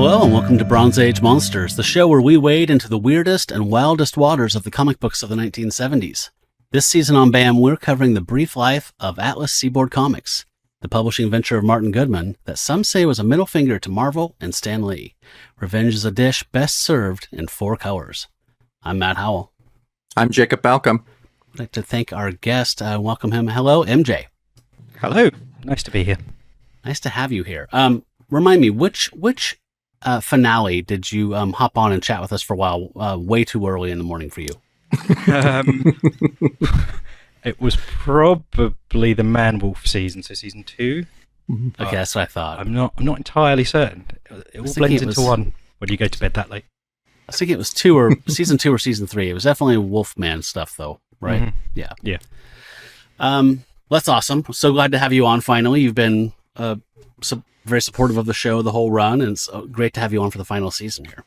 Hello and welcome to Bronze Age Monsters, the show where we wade into the weirdest and wildest waters of the comic books of the 1970s. This season on B.A.M, we're covering the brief life of Atlas Seaboard Comics, the publishing venture of Martin Goodman that some say was a middle finger to Marvel and Stan Lee. Revenge is a dish best served in 4 colors. I'm Matt Howell. I'm Jacob Balcom. I'd like to thank our guest, welcome him. Hello, MJ. Hello. Nice to be here. Nice to have you here. Remind me, which finale did you hop on and chat with us for a while, way too early in the morning for you? It was probably the Man-Wolf season, so season 2. Okay, that's what I thought. I'm not entirely certain. It all blends into one when you go to bed that late. I was thinking it was season 2 or season 3. It was definitely Wolfman stuff, though, right? Mm-hmm. Yeah. That's awesome. So glad to have you on finally. You've been very supportive of the show the whole run, and it's great to have you on for the final season here.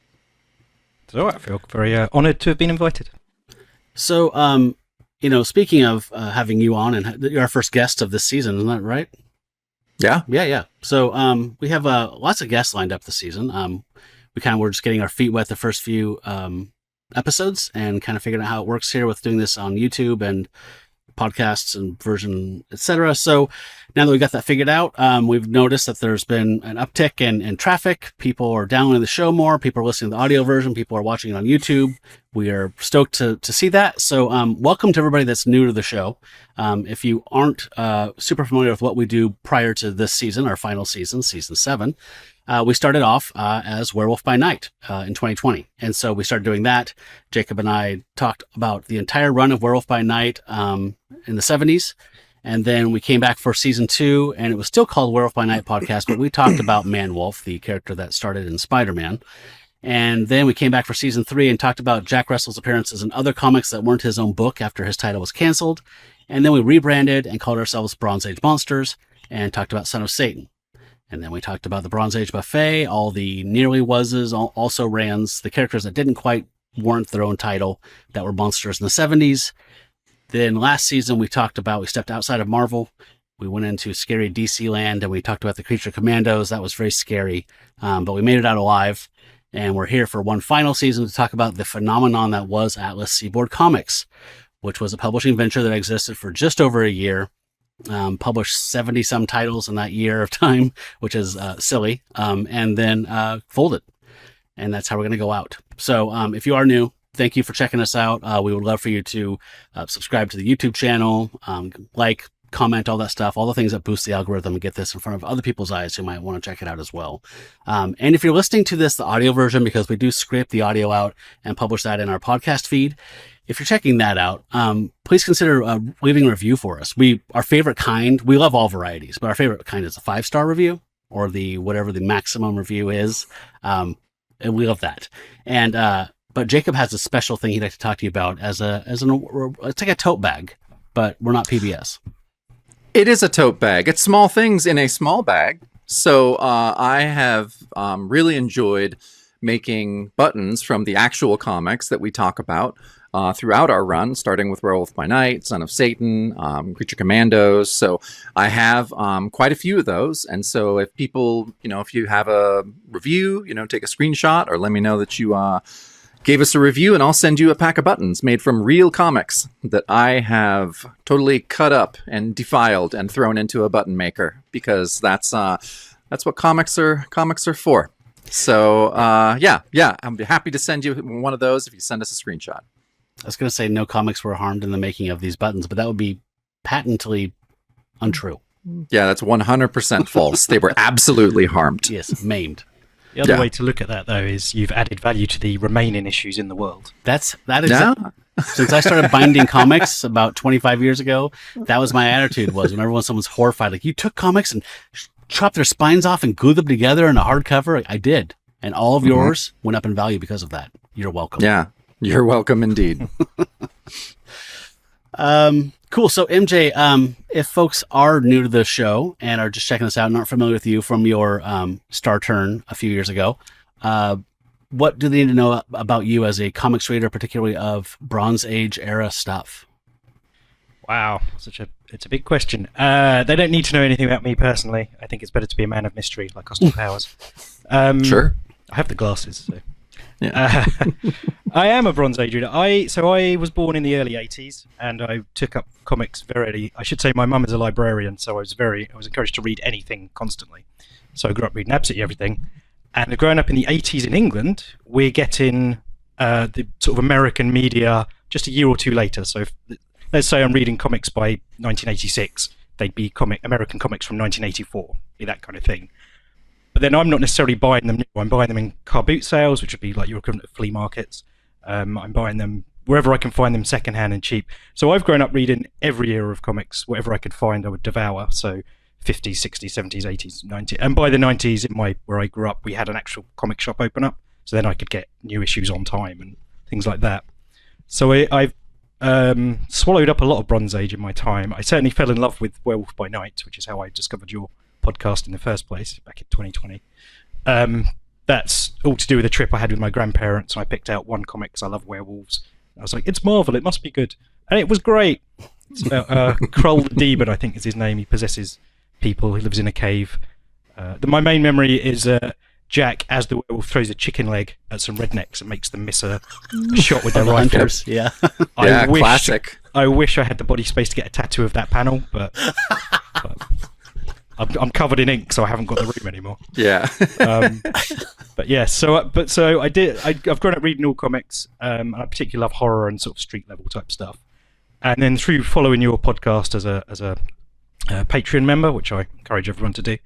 So I feel very honoured to have been invited. So, speaking of having you on, and you're our first guest of this season, isn't that right? Yeah. So we have lots of guests lined up this season. We kind of were just getting our feet wet the first few episodes and kind of figuring out how it works here with doing this on YouTube and podcasts and version, etc. So now that we got that figured out, we've noticed that there's been an uptick in traffic. People are downloading the show more. People are listening to the audio version. People are watching it on YouTube. We are stoked to see that. So welcome to everybody that's new to the show. If you aren't super familiar with what we do prior to this season, our final season, season 7, we started off as Werewolf by Night in 2020. And so we started doing that. Jacob and I talked about the entire run of Werewolf by Night in the 70s. And then we came back for season 2, and it was still called Werewolf by Night podcast, but we talked about Man-Wolf, the character that started in Spider-Man. And then we came back for season 3 and talked about Jack Russell's appearances in other comics that weren't his own book after his title was canceled. And then we rebranded and called ourselves Bronze Age Monsters and talked about Son of Satan. And then we talked about the Bronze Age Buffet, all the nearly wases, also rans, the characters that didn't quite warrant their own title that were monsters in the 70s. Then last season we stepped outside of Marvel. We went into scary DC land and we talked about the Creature Commandos. That was very scary, but we made it out alive. And we're here for one final season to talk about the phenomenon that was Atlas Seaboard Comics, which was a publishing venture that existed for just over a year. Published 70-some titles in that year of time, which is silly, and then folded. And that's how we're going to go out. So if you are new, thank you for checking us out. We would love for you to subscribe to the YouTube channel, like, comment, all that stuff, all the things that boost the algorithm and get this in front of other people's eyes who might want to check it out as well. And if you're listening to this, the audio version, because we do scrape the audio out and publish that in our podcast feed, if you're checking that out, please consider leaving a review for us. Our favorite kind, we love all varieties, but our favorite kind is a 5-star review or the whatever the maximum review is. And we love that. And but Jacob has a special thing he'd like to talk to you about it's like a tote bag, but we're not PBS. It is a tote bag. It's small things in a small bag. So I have really enjoyed making buttons from the actual comics that we talk about throughout our run, starting with Werewolf by Night, Son of Satan, Creature Commandos. So I have quite a few of those. And so if people, if you have a review, take a screenshot or let me know that you gave us a review, and I'll send you a pack of buttons made from real comics that I have totally cut up and defiled and thrown into a button maker, because that's what comics are for. So yeah, I'm happy to send you one of those if you send us a screenshot. I was going to say no comics were harmed in the making of these buttons, but that would be patently untrue. Yeah, that's 100% false. They were absolutely harmed. Yes, maimed. The other way to look at that, though, is you've added value to the remaining issues in the world. That is since I started binding comics about 25 years ago, that was my attitude. Whenever when someone's horrified, like, you took comics and chopped their spines off and glued them together in a hardcover. I did, and all of yours went up in value because of that. You're welcome. Yeah, you're welcome indeed. Cool. So MJ, if folks are new to the show and are just checking this out and aren't familiar with you from your star turn a few years ago, what do they need to know about you as a comics reader, particularly of Bronze Age era stuff? Wow, it's a big question. They don't need to know anything about me personally. I think it's better to be a man of mystery, like Austin Powers. Sure. I have the glasses. So. Yeah. I am a Bronze Age reader. I was born in the early 80s, and I took up comics very early. I should say my mum is a librarian, so I was encouraged to read anything constantly. So I grew up reading absolutely everything. And growing up in the 80s in England, we're getting the sort of American media just a year or two later. So let's say I'm reading comics by 1986, they'd be American comics from 1984, be that kind of thing. But then I'm not necessarily buying them new. I'm buying them in car boot sales, which would be like your equivalent of flea markets. I'm buying them wherever I can find them secondhand and cheap. So I've grown up reading every era of comics. Whatever I could find, I would devour. So 50s, 60s, 70s, 80s, 90s. And by the 90s, where I grew up, we had an actual comic shop open up. So then I could get new issues on time and things like that. So I've swallowed up a lot of Bronze Age in my time. I certainly fell in love with Werewolf by Night, which is how I discovered your podcast in the first place back in 2020. That's all to do with a trip I had with my grandparents, and I picked out one comic because I love werewolves. I was like, it's Marvel, it must be good. And it was great. It's about Krull the Demon, I think is his name. He possesses people. He lives in a cave. My main memory is Jack, as the werewolf, throws a chicken leg at some rednecks and makes them miss a shot with their rifles. Yeah. Classic. I wish I had the body space to get a tattoo of that panel, but I'm covered in ink, so I haven't got the room anymore. Yeah. But yeah, so I've grown up reading all comics. I particularly love horror and sort of street level type stuff. And then through following your podcast as a Patreon member, which I encourage everyone to do,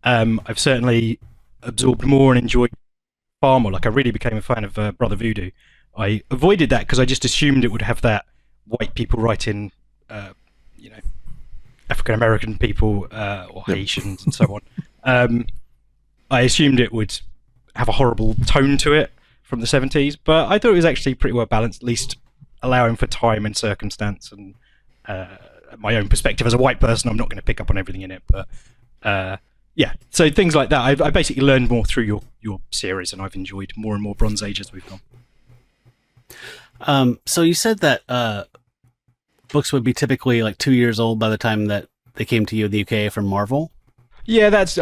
I've certainly absorbed more and enjoyed far more. Like I really became a fan of Brother Voodoo. I avoided that because I just assumed it would have that white people writing, African American people or Haitians and so on. I assumed it would have a horrible tone to it from the 70s, but I thought it was actually pretty well balanced, at least allowing for time and circumstance and my own perspective as a white person. I'm not going to pick up on everything in it, but yeah, so things like that. I basically learned more through your series, and I've enjoyed more and more Bronze Age as we've gone. So you said that books would be typically like 2 years old by the time that they came to you in the UK from Marvel? Yeah, it's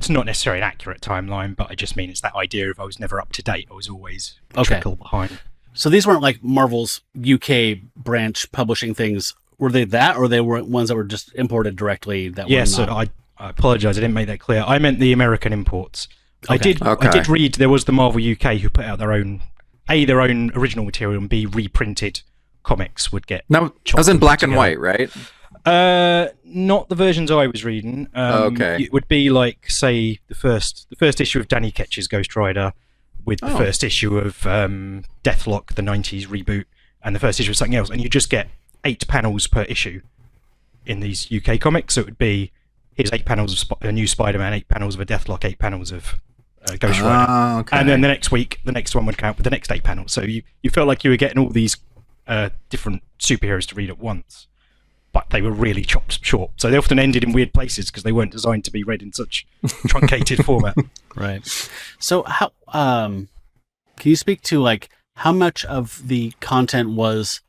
not necessarily an accurate timeline, but I just mean it's that idea of I was never up to date. I was always a trickle behind. So these weren't like Marvel's UK branch publishing things. Were they that, or they were ones that were just imported directly? So I apologise, I didn't make that clear. I meant the American imports. Okay. I did read there was the Marvel UK who put out their own original material, and B, reprinted comics would get. Now, that was in black and white, right? Not the versions I was reading. It would be like, say, the first issue of Danny Ketch's Ghost Rider with the first issue of Deathlock, the 90s reboot, and the first issue of something else, and you just get 8 panels per issue in these UK comics. So it would be, here's 8 panels of a new Spider-Man, 8 panels of a Deathlock, 8 panels of Ghost Rider. And then the next week, the next one would come out with the next 8 panels. So you felt like you were getting all these different superheroes to read at once, but they were really chopped short. So they often ended in weird places because they weren't designed to be read in such truncated format. Right. So how can you speak to like how much of the content was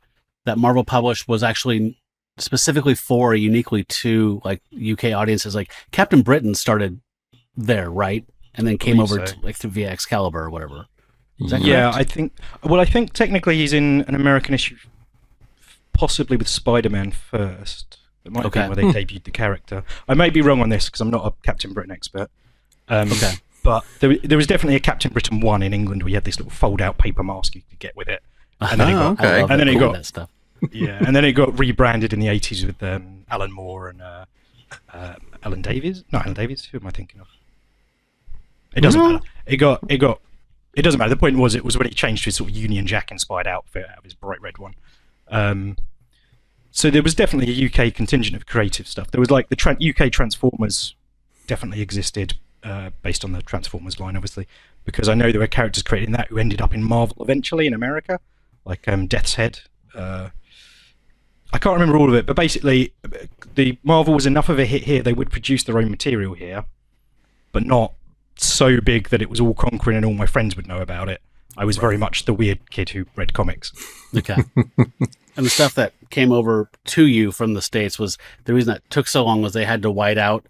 that Marvel published was actually specifically for uniquely to like UK audiences? Like Captain Britain started there, right? And then came over to, like through via Excalibur or whatever. Is that correct? I think technically he's in an American issue, possibly with Spider-Man first. It might have been where they debuted the character. I may be wrong on this because I'm not a Captain Britain expert. But there was definitely a Captain Britain 1 in England where you had this little fold-out paper mask you could get with it. And then it got that stuff. Yeah, and then it got rebranded in the 80s with Alan Moore and Alan Davies. Not Alan Davies. Who am I thinking of? It doesn't matter. It doesn't matter. The point was, it was when he changed to his sort of Union Jack-inspired outfit out of his bright red one. So there was definitely a UK contingent of creative stuff. There was like the UK Transformers definitely existed based on the Transformers line, obviously, because I know there were characters created in that who ended up in Marvel eventually in America, like Death's Head. I can't remember all of it, but basically the Marvel was enough of a hit here, they would produce their own material here, but not so big that it was all conquering and all my friends would know about it. I was very much the weird kid who read comics. Okay. And the stuff that came over to you from the States was the reason that took so long was they had to white out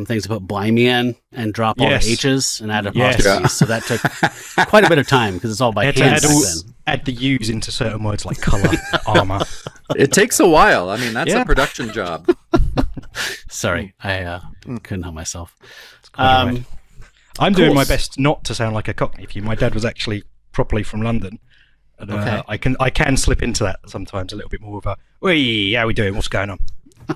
things to put blimey in and drop all Yes. the H's and add Yes. apostrophes. So that took quite a bit of time because it's all by I had hand to back add, then. add the U's into certain words like colour, armour. It takes a while. I mean, that's Yeah. a production job. Sorry, I couldn't help myself. Quite all right. I'm doing my course. best not to sound like a Cockney for you. My dad was actually properly from London. And, Okay. I can slip into that sometimes a little bit more of a, "Oi, how we doing? What's going on?"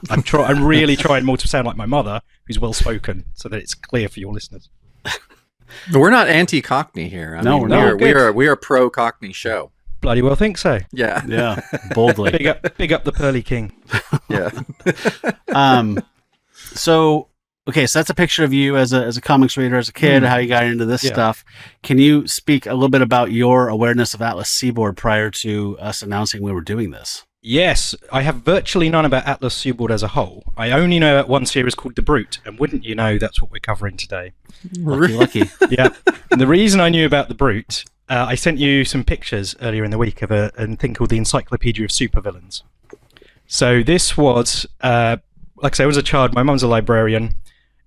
I'm really trying more to sound like my mother, who's well spoken, so that it's clear for your listeners. We're not anti-Cockney here. No, we're not. We are pro Cockney show. Bloody well think so. Yeah. Yeah, boldly. Big up the Pearly King. Yeah. So that's a picture of you as a comics reader as a kid, how you got into this Yeah. stuff. Can you speak a little bit about your awareness of Atlas Seaboard prior to us announcing we were doing this? Yes, I have virtually none about Atlas Seaboard as a whole. I only know about one series called The Brute, and wouldn't you know, that's what we're covering today. Lucky. Yeah. And the reason I knew about The Brute, I sent you some pictures earlier in the week of a thing called the Encyclopedia of Supervillains. So this was, like I say, I was a child. My mum's a librarian.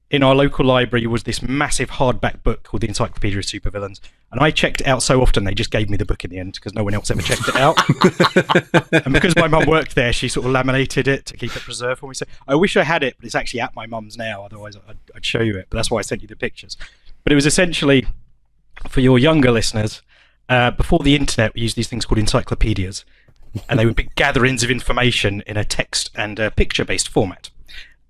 In our local library was this massive hardback book called the Encyclopedia of Supervillains. And I checked it out so often, they just gave me the book in the end because no one else ever checked it out. And because my mum worked there, she sort of laminated it to keep it preserved for me. So I wish I had it, but it's actually at my mum's now. Otherwise, I'd show you it. But that's why I sent you the pictures. But it was essentially, for your younger listeners, before the internet, we used these things called encyclopedias. And they were big gatherings of information in a text and a picture-based format.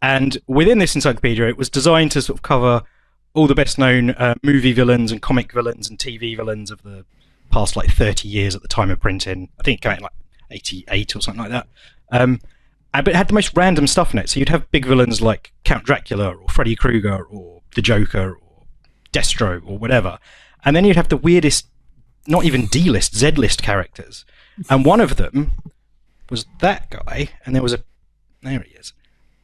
And within this encyclopedia, it was designed to sort of cover all the best-known movie villains and comic villains and TV villains of the past, 30 years at the time of printing. I think it came out in, 88 or something like that. But it had the most random stuff in it. So you'd have big villains like Count Dracula or Freddy Krueger or the Joker or Destro or whatever. And then you'd have the weirdest, not even D-list, Z-list characters. And one of them was that guy, and there he is.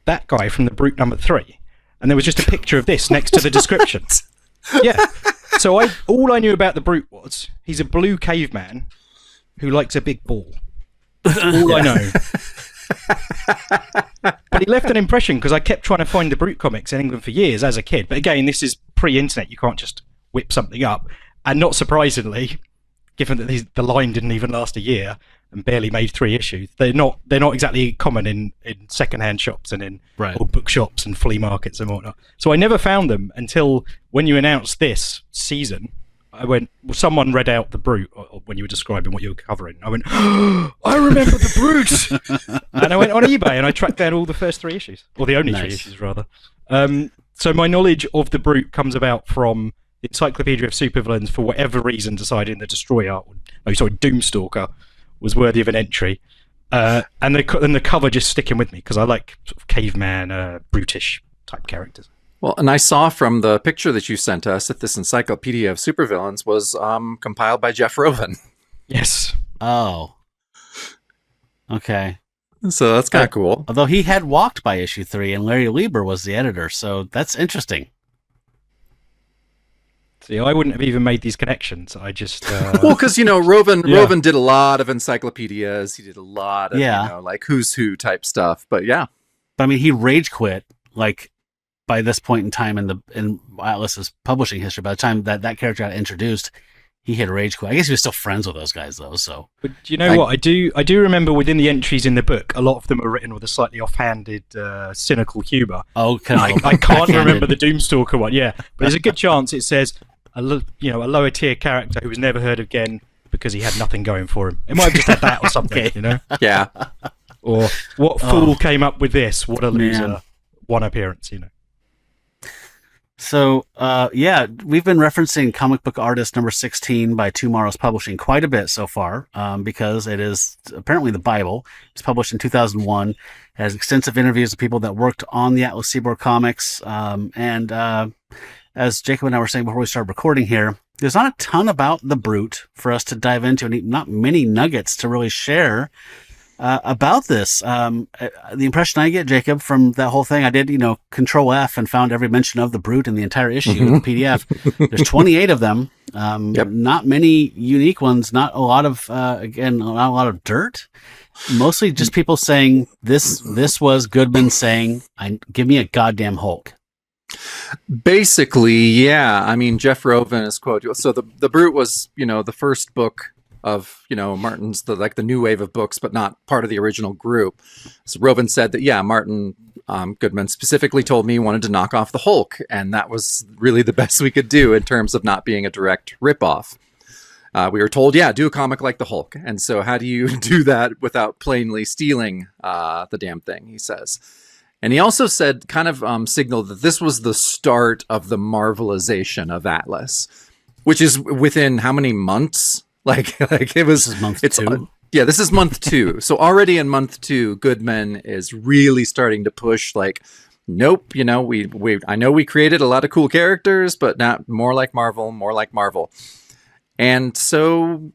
That guy from The Brute number 3, and there was just a picture of this next to the description. Yeah. So all I knew about The Brute was he's a blue caveman who likes a big ball. That's all I know. But he left an impression because I kept trying to find The Brute comics in England for years as a kid. But again, this is pre-internet. You can't just whip something up. And not surprisingly, given that the line didn't even last a year and barely made 3 issues, they're not exactly common in secondhand shops and in old bookshops and flea markets and whatnot. So I never found them until when you announced this season. Someone read out The Brute or when you were describing what you were covering. I went, oh, I remember The Brute! And I went on eBay and I tracked down all the first 3 issues, or the only 3 issues rather. So my knowledge of The Brute comes about from the Encyclopedia of Supervillains, for whatever reason, deciding the Doomstalker was worthy of an entry, and the cover just sticking with me because I like sort of caveman, brutish type characters. Well, and I saw from the picture that you sent us that this Encyclopedia of Supervillains was compiled by Jeff Roven. Yes. Oh. Okay. So that's kind of cool. Although he had walked by issue 3 and Larry Lieber was the editor, so that's interesting. See, I wouldn't have even made these connections. I just well, because Roven did a lot of encyclopedias. He did a lot of who's who type stuff. But yeah, but I mean, he rage quit by this point in time in Atlas's publishing history. By the time that character got introduced, he had rage quit. I guess he was still friends with those guys though. So, but you know what? I do remember within the entries in the book, a lot of them are written with a slightly offhanded, cynical humour. Oh, I can't remember the Doomstalker one. Yeah, but there's a good chance it says a lower tier character who was never heard again because he had nothing going for him. It might have just had that or something, Yeah. Or what fool came up with this? What a loser! Man. One appearance, So, we've been referencing Comic Book Artist number 16 by Tomorrow's Publishing quite a bit so far, because it is apparently the Bible. It's published in 2001. It has extensive interviews with people that worked on the Atlas Seaboard comics, and as Jacob and I were saying before we started recording here, there's not a ton about The Brute for us to dive into, and not many nuggets to really share about this. The impression I get, Jacob, from that whole thing, I did, Control F and found every mention of The Brute in the entire issue of the PDF. There's 28 of them. Not many unique ones, not a lot of dirt. Mostly just people saying this was Goodman saying, give me a goddamn Hulk. Basically, yeah. I mean, Jeff Roven is quote. So the Brute was, the first book of, Martin's the new wave of books, but not part of the original group. So Roven said that, yeah, Martin Goodman specifically told me he wanted to knock off the Hulk, and that was really the best we could do in terms of not being a direct ripoff. We were told, yeah, do a comic like the Hulk. And so how do you do that without plainly stealing the damn thing, he says. And he also said, kind of signaled that this was the start of the Marvelization of Atlas, which is within how many months? Like it was. This is month 2. Yeah, this is month 2. So already in month 2, Goodman is really starting to push. Like, nope, I know we created a lot of cool characters, but not more like Marvel, more like Marvel. And so,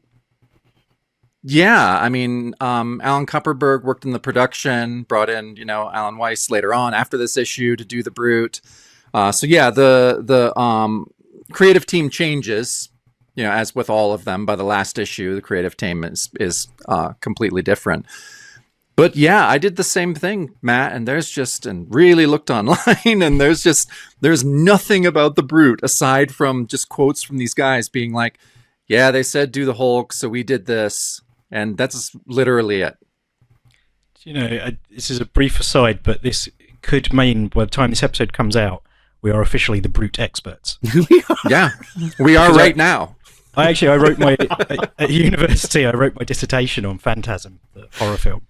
yeah, I mean, Alan Kupperberg worked in the production, brought in, Alan Weiss later on after this issue to do the Brute. So yeah, the creative team changes, as with all of them. By the last issue, the creative team is completely different. But yeah, I did the same thing, Matt, and really looked online, and there's nothing about the Brute aside from just quotes from these guys being like, yeah, they said do the Hulk, so we did this. And that's literally it. This is a brief aside, but this could mean by the time this episode comes out, we are officially the Brute experts. Yeah, we are right now. I wrote at university, I wrote my dissertation on Phantasm, the horror film.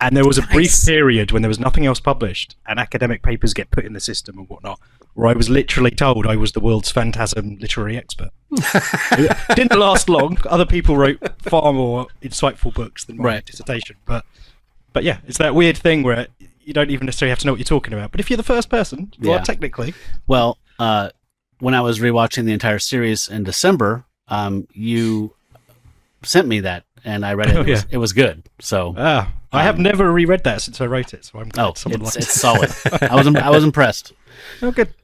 And there was a brief period when there was nothing else published and academic papers get put in the system and whatnot, where I was literally told I was the world's Phantasm literary expert. It didn't last long. Other people wrote far more insightful books than my dissertation. But yeah, it's that weird thing where you don't even necessarily have to know what you're talking about. But if you're the first person, you are technically. Well, when I was rewatching the entire series in December, you sent me that, and I read it. It was good. So I have never reread that since I wrote it. So I'm glad someone liked it. It's solid. I was impressed. Oh, good.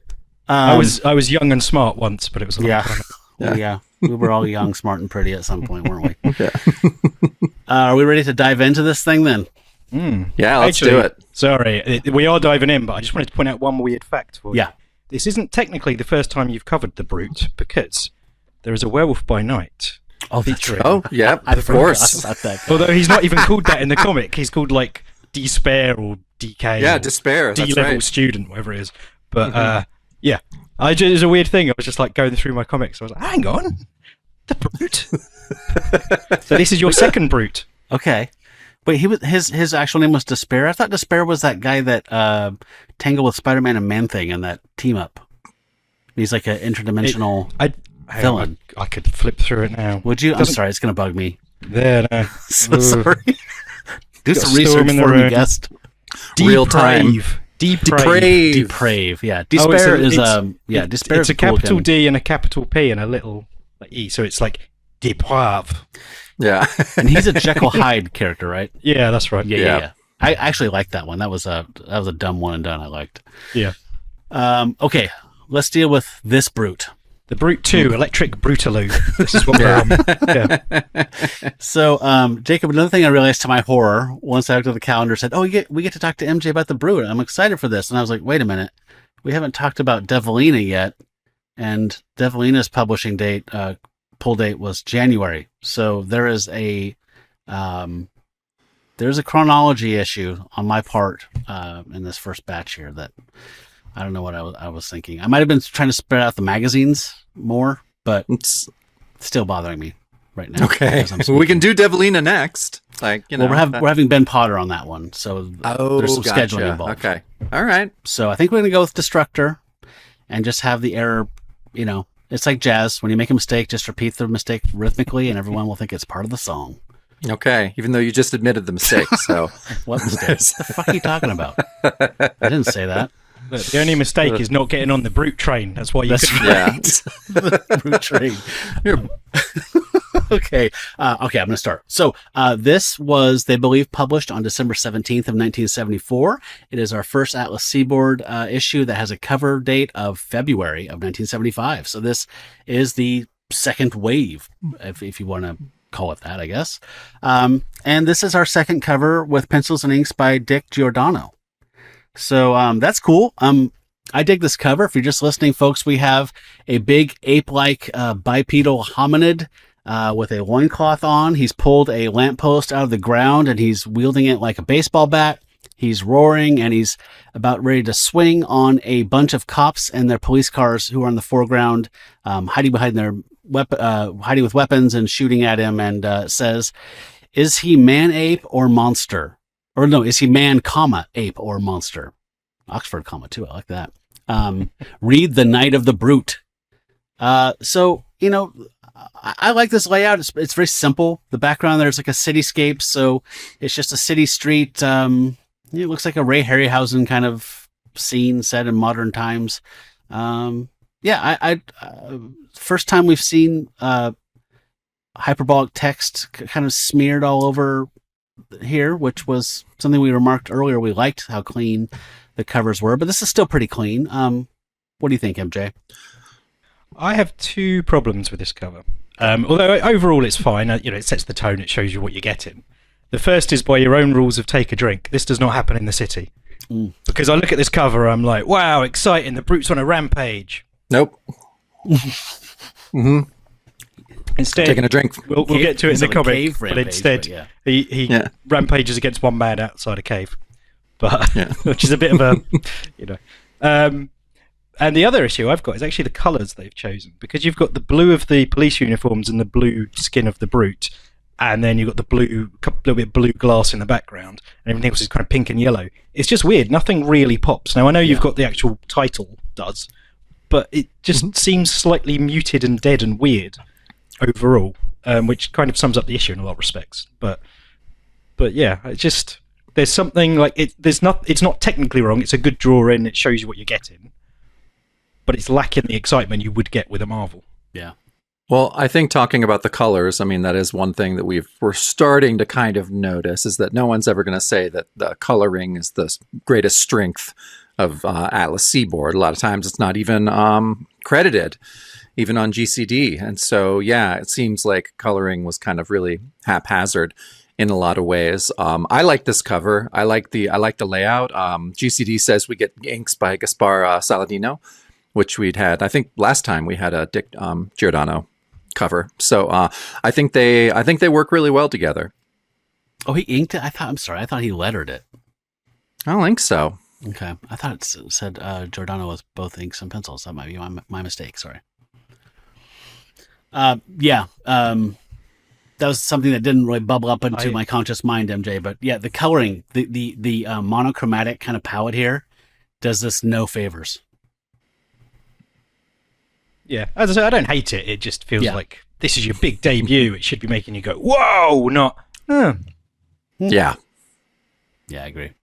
I was young and smart once, but it was a long time. Yeah. We were all young, smart, and pretty at some point, weren't we? Yeah. Are we ready to dive into this thing then? Yeah, let's do it. Sorry, we are diving in, but I just wanted to point out one weird fact for you. Yeah. This isn't technically the first time you've covered the Brute, because there is a Werewolf by Night. Featuring. Oh, yeah, of course. Although he's not even called that in the comic. He's called like Despair or DK. Yeah, Despair. D-level student, whatever it is. But yeah, it was a weird thing. I was just like going through my comics. I was like, hang on, the Brute. So this is your second Brute. Okay. Wait, his actual name was Despair? I thought Despair was that guy that tangled with Spider-Man and Man-Thing in that team up. He's like an interdimensional villain. I could flip through it now. Would you? I'm sorry, it's going to bug me. There, no. So sorry. Do some research for me, guest. Real time. Deprave. Yeah. Despair is Despair. It's a capital D and a capital P and a little E, so it's like Deprave. Yeah. And he's a Jekyll Hyde character, right? Yeah, that's right. Yeah. I actually liked that one. That was a dumb one and done. I liked. Yeah. Okay, let's deal with this Brute. The Brute 2, Electric Brutaloo. This is what we're on. Yeah. So, Jacob, another thing I realized to my horror, once I looked at the calendar, said, we get to talk to MJ about the Brute. I'm excited for this. And I was like, wait a minute. We haven't talked about Devilina yet. And Devilina's publishing date, pull date was January. So there is there's a chronology issue on my part in this first batch here that I don't know what I was thinking. I might have been trying to spread out the magazines more, but it's still bothering me right now. Okay, well, we can do Devilina next. Well, we're having Ben Potter on that one, so there's some scheduling involved. Okay, all right. So I think we're gonna go with Destructor and just have the error. It's like jazz. When you make a mistake, just repeat the mistake rhythmically, and everyone will think it's part of the song. Okay, even though you just admitted the mistake. So what mistake? What the fuck are you talking about? I didn't say that. Look, the only mistake is not getting on the Brute train. That's why you couldn't. Yeah. The Brute train. Okay. I'm going to start. So this was, they believe, published on December 17th of 1974. It is our first Atlas Seaboard issue that has a cover date of February of 1975. So this is the second wave, if you want to call it that, I guess. And this is our second cover with pencils and inks by Dick Giordano. So that's cool. I dig this cover. If you're just listening, folks, we have a big ape-like bipedal hominid with a loincloth on. He's pulled a lamppost out of the ground, and he's wielding it like a baseball bat. He's roaring, and he's about ready to swing on a bunch of cops and their police cars who are in the foreground, hiding behind their hiding with weapons and shooting at him, and says, "Is he man, ape, or monster?" Or no, is he man, comma, ape, or monster? Oxford comma too. I like that. Read The Night of the Brute. So, you know, I like this layout. It's very simple. The background, there's like a cityscape. So it's just a city street. It looks like a Ray Harryhausen kind of scene set in modern times. First time we've seen hyperbolic text kind of smeared all over here, which was something we remarked earlier. We liked how clean the covers were, but this is still pretty clean. What do you think, MJ? I have two problems with this cover. Although overall it's fine. It sets the tone. It shows you what you're getting. The first is, by your own rules of take a drink, this does not happen in the city. Because I look at this cover, I'm like, wow, exciting. The Brute's on a rampage. Nope. Mm-hmm. Instead, taking a drink. We'll get to it in the comic, but instead he rampages against one man outside a cave. But which is a bit of a, and the other issue I've got is actually the colours they've chosen, because you've got the blue of the police uniforms and the blue skin of the Brute, and then you've got the little bit of blue glass in the background, and everything else is kind of pink and yellow. It's just weird. Nothing really pops. Now I know you've got the actual title does, but it just seems slightly muted and dead and weird overall, which kind of sums up the issue in a lot of respects. But yeah, it just. There's something like it's not technically wrong. It's a good drawing. It shows you what you're getting, but it's lacking the excitement you would get with a Marvel. Yeah. Well, I think talking about the colors, I mean, that is one thing that we're starting to kind of notice, is that no one's ever going to say that the coloring is the greatest strength of Atlas Seaboard. A lot of times it's not even credited, even on GCD. And so, yeah, it seems like coloring was kind of really haphazard in a lot of ways. I like this cover. I like the layout. GCD says we get inks by Gaspar Saladino, which we'd had. I think last time we had a Dick Giordano cover. So I think they work really well together. Oh, he inked it? I thought he lettered it. I don't think so. Okay, I thought it said Giordano with both inks and pencils. That might be my mistake. Sorry. That was something that didn't really bubble up into my conscious mind, MJ. But yeah, the coloring, the monochromatic kind of palette here, does this no favors. Yeah, as I say, I don't hate it. It just feels like this is your big debut. It should be making you go, whoa, not. Yeah. Yeah, I agree.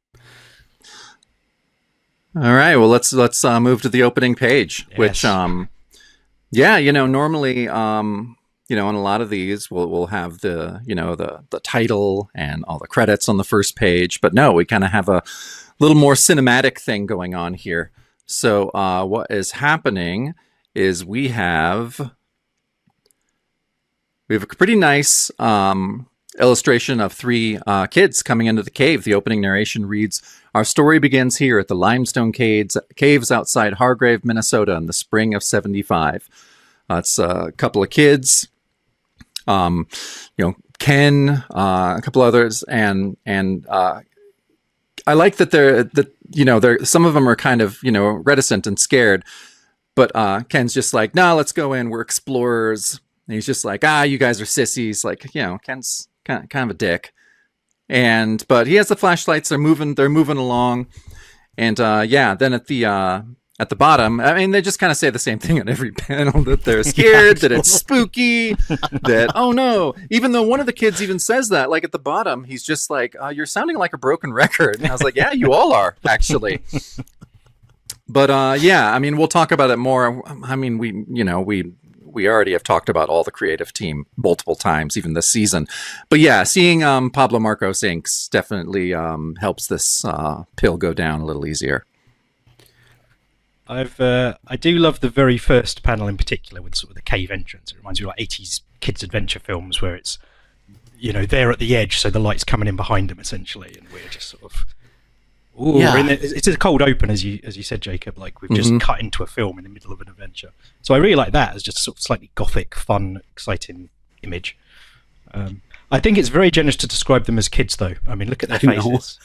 All right. Well, let's move to the opening page, which normally. On a lot of these, we'll have the title and all the credits on the first page, but no, we kind of have a little more cinematic thing going on here. So what is happening is we have a pretty nice illustration of three kids coming into the cave. The opening narration reads, "Our story begins here at the limestone caves outside Hargrave, Minnesota in the spring of '75. It's a couple of kids. Ken, a couple others, and I like that they're some of them are kind of reticent and scared, but Ken's just like, nah, let's go in. We're explorers. And he's just like, you guys are sissies. Like, Ken's kind of a dick, but he has the flashlights. They're moving along, and then at the bottom, I mean, they just kind of say the same thing on every panel, that they're scared, that it's spooky, that, oh no, even though one of the kids even says that, like at the bottom, he's just like, you're sounding like a broken record. And I was like, yeah, you all are, actually. But I mean, we'll talk about it more. I mean, we already have talked about all the creative team multiple times, even this season. But yeah, seeing Pablo Marcos inks definitely helps this pill go down a little easier. I do love the very first panel in particular with sort of the cave entrance. It reminds me of like 80s kids adventure films where it's, they're at the edge, so the light's coming in behind them essentially, and we're just sort of Ooh, Yeah. it's a cold open, as you said, Jacob. Like we've just cut into a film in the middle of an adventure. So I really like that as just sort of slightly gothic, fun, exciting image. I think it's very generous to describe them as kids, though. I mean, look at their faces.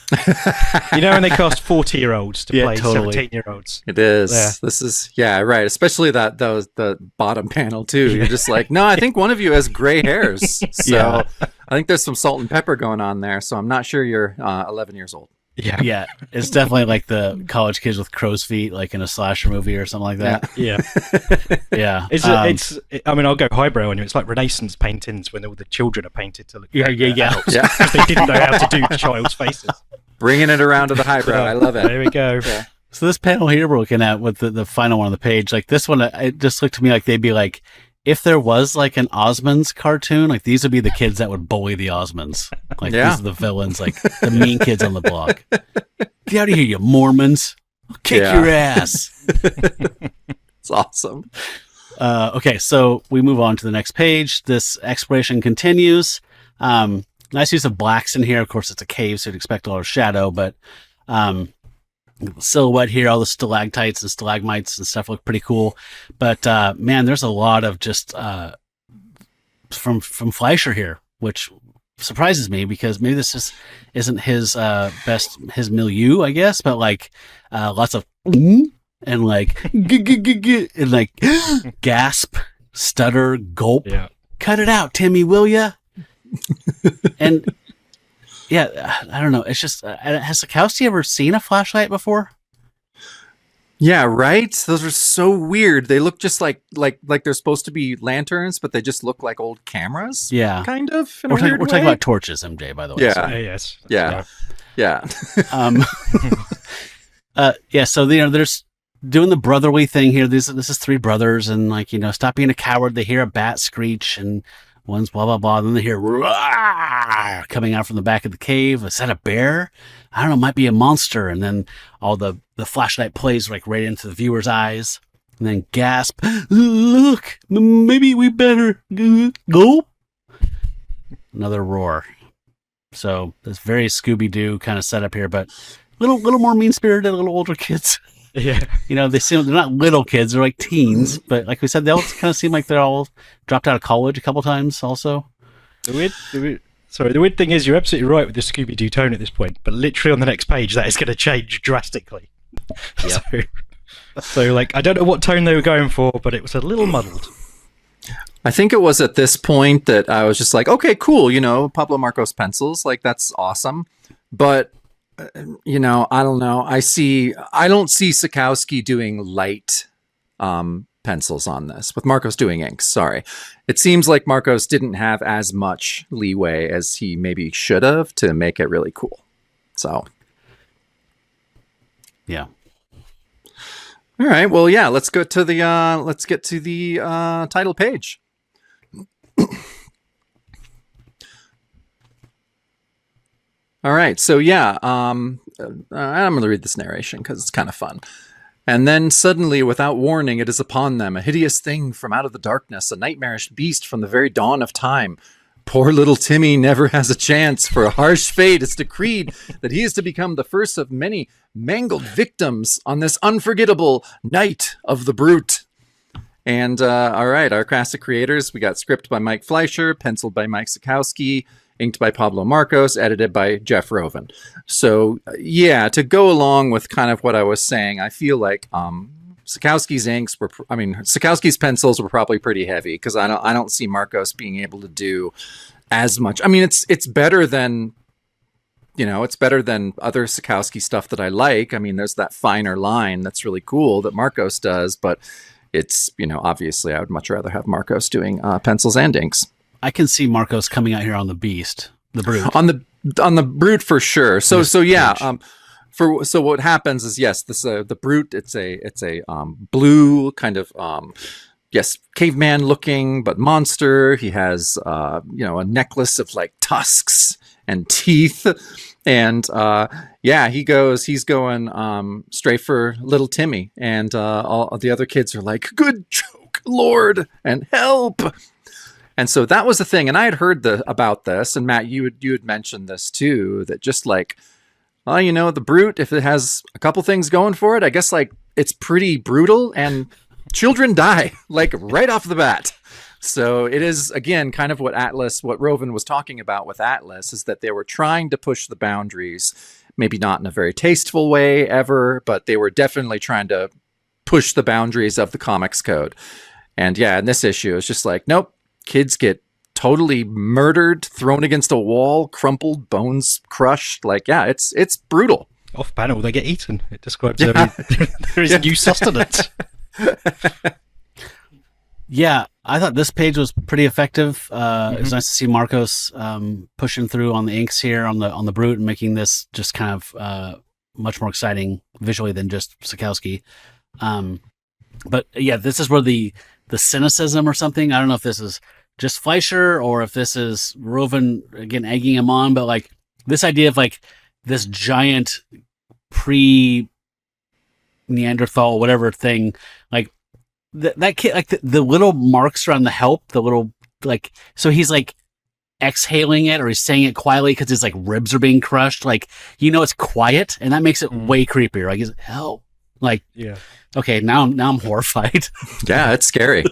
You know, when they cast 40-year-olds to play totally. 17-year-olds. It is. Yeah. This is right. Especially the bottom panel too. You're just like, no, I think one of you has gray hairs. So I think there's some salt and pepper going on there. So I'm not sure you're 11 years old. Yeah. Yeah, it's definitely like the college kids with crow's feet, like in a slasher movie or something like that. Yeah. Yeah. I mean, I'll go highbrow on you. It's like Renaissance paintings when all the children are painted to look Yeah. adults, because they didn't know how to do child's faces. Bringing it around to the highbrow. I love it. There we go. Yeah. So this panel here we're looking at with the final one on the page, like this one, it just looked to me like they'd be like, if there was like an Osmonds cartoon, like these would be the kids that would bully the Osmonds. Like these are the villains, like the mean kids on the block. Get out of here, you Mormons. I'll kick your ass. It's awesome. Okay, so we move on to the next page. This exploration continues. Nice use of blacks in here. Of course, it's a cave, so you'd expect a lot of shadow, but silhouette here, all the stalactites and stalagmites and stuff look pretty cool. But man, there's a lot of just from Fleischer here, which surprises me because maybe this isn't his his milieu, I guess, but like lots of and like and like gasp, stutter, gulp. Yeah. Cut it out, Timmy, will ya? And yeah, I don't know. It's just has Sikowski ever seen a flashlight before? Yeah, right. Those are so weird. They look just like they're supposed to be lanterns, but they just look like old cameras. Yeah, kind of. We're talking about torches, MJ. By the way. Yeah. So. Yes. Yeah. Yeah. Yeah. So there's doing the brotherly thing here. This is three brothers, and like stop being a coward. They hear a bat screech, and one's blah blah blah. Then they hear "Roar" coming out from the back of the cave. Is that a bear? I don't know. Might be a monster. And then all the flashlight plays like right into the viewer's eyes, and then gasp. Look, maybe we better go. Another roar. So this very Scooby-Doo kind of setup here, but little more mean-spirited, a little older kids. Yeah. They're not little kids, they're like teens, but like we said, they all kind of seem like they're all dropped out of college a couple times also. The weird thing is, you're absolutely right with the Scooby-Doo tone at this point, but literally on the next page, that is going to change drastically. Yeah. So, like, I don't know what tone they were going for, but it was a little muddled. I think it was at this point that I was just like, okay, cool. Pablo Marcos pencils, like that's awesome. But I don't know. I don't see Sikowski doing light pencils on this with Marcos doing inks. Sorry. It seems like Marcos didn't have as much leeway as he maybe should have to make it really cool. So. Yeah. All right. Well, yeah, let's get to the title page. All right, so yeah, I'm going to read this narration because it's kind of fun. And then suddenly, without warning, it is upon them, a hideous thing from out of the darkness, a nightmarish beast from the very dawn of time. Poor little Timmy never has a chance, for a harsh fate is decreed that he is to become the first of many mangled victims on this unforgettable night of the brute. And all right, our cast of creators, we got script by Mike Fleischer, penciled by Mike Sikowski, inked by Pablo Marcos, edited by Jeff Roven. So yeah, to go along with kind of what I was saying, I feel like Sikowski's pencils were probably pretty heavy because I don't see Marcos being able to do as much. I mean, it's better than it's better than other Sikowski stuff that I like. I mean, there's that finer line that's really cool that Marcos does, but it's obviously I would much rather have Marcos doing pencils and inks. I can see Marcos coming out here on the beast, the brute. On the brute for sure. So yeah. So what happens is, yes, this the brute. It's a blue kind of caveman looking but monster. He has a necklace of like tusks and teeth, and he's going straight for little Timmy, and all the other kids are like, "Good joke, Lord," and "Help." And so that was the thing. And I had heard about this, and Matt, you had mentioned this too, that just like the Brute, if it has a couple things going for it, I guess like it's pretty brutal and children die like right off the bat. So it is, again, kind of what Rovan was talking about with Atlas, is that they were trying to push the boundaries, maybe not in a very tasteful way ever, but they were definitely trying to push the boundaries of the comics code. And yeah, in this issue, it's just like, nope, kids get totally murdered, thrown against a wall, crumpled, bones crushed. Like, yeah, it's brutal. Off panel, they get eaten. It describes there is new sustenance. Yeah, I thought this page was pretty effective. It was nice to see Marcos pushing through on the inks here on the Brute and making this just kind of much more exciting visually than just Sikowski. But yeah, this is where the cynicism or something, I don't know if this is just Fleischer or if this is Rovan again egging him on, but like this idea of like this giant pre-Neanderthal whatever thing, like that kid, like the little marks around the help, the little, like, so he's like exhaling it or he's saying it quietly because his like ribs are being crushed, like, it's quiet, and that makes it way creepier. Like, he's help, like, yeah, okay, now I'm horrified. Yeah, it's scary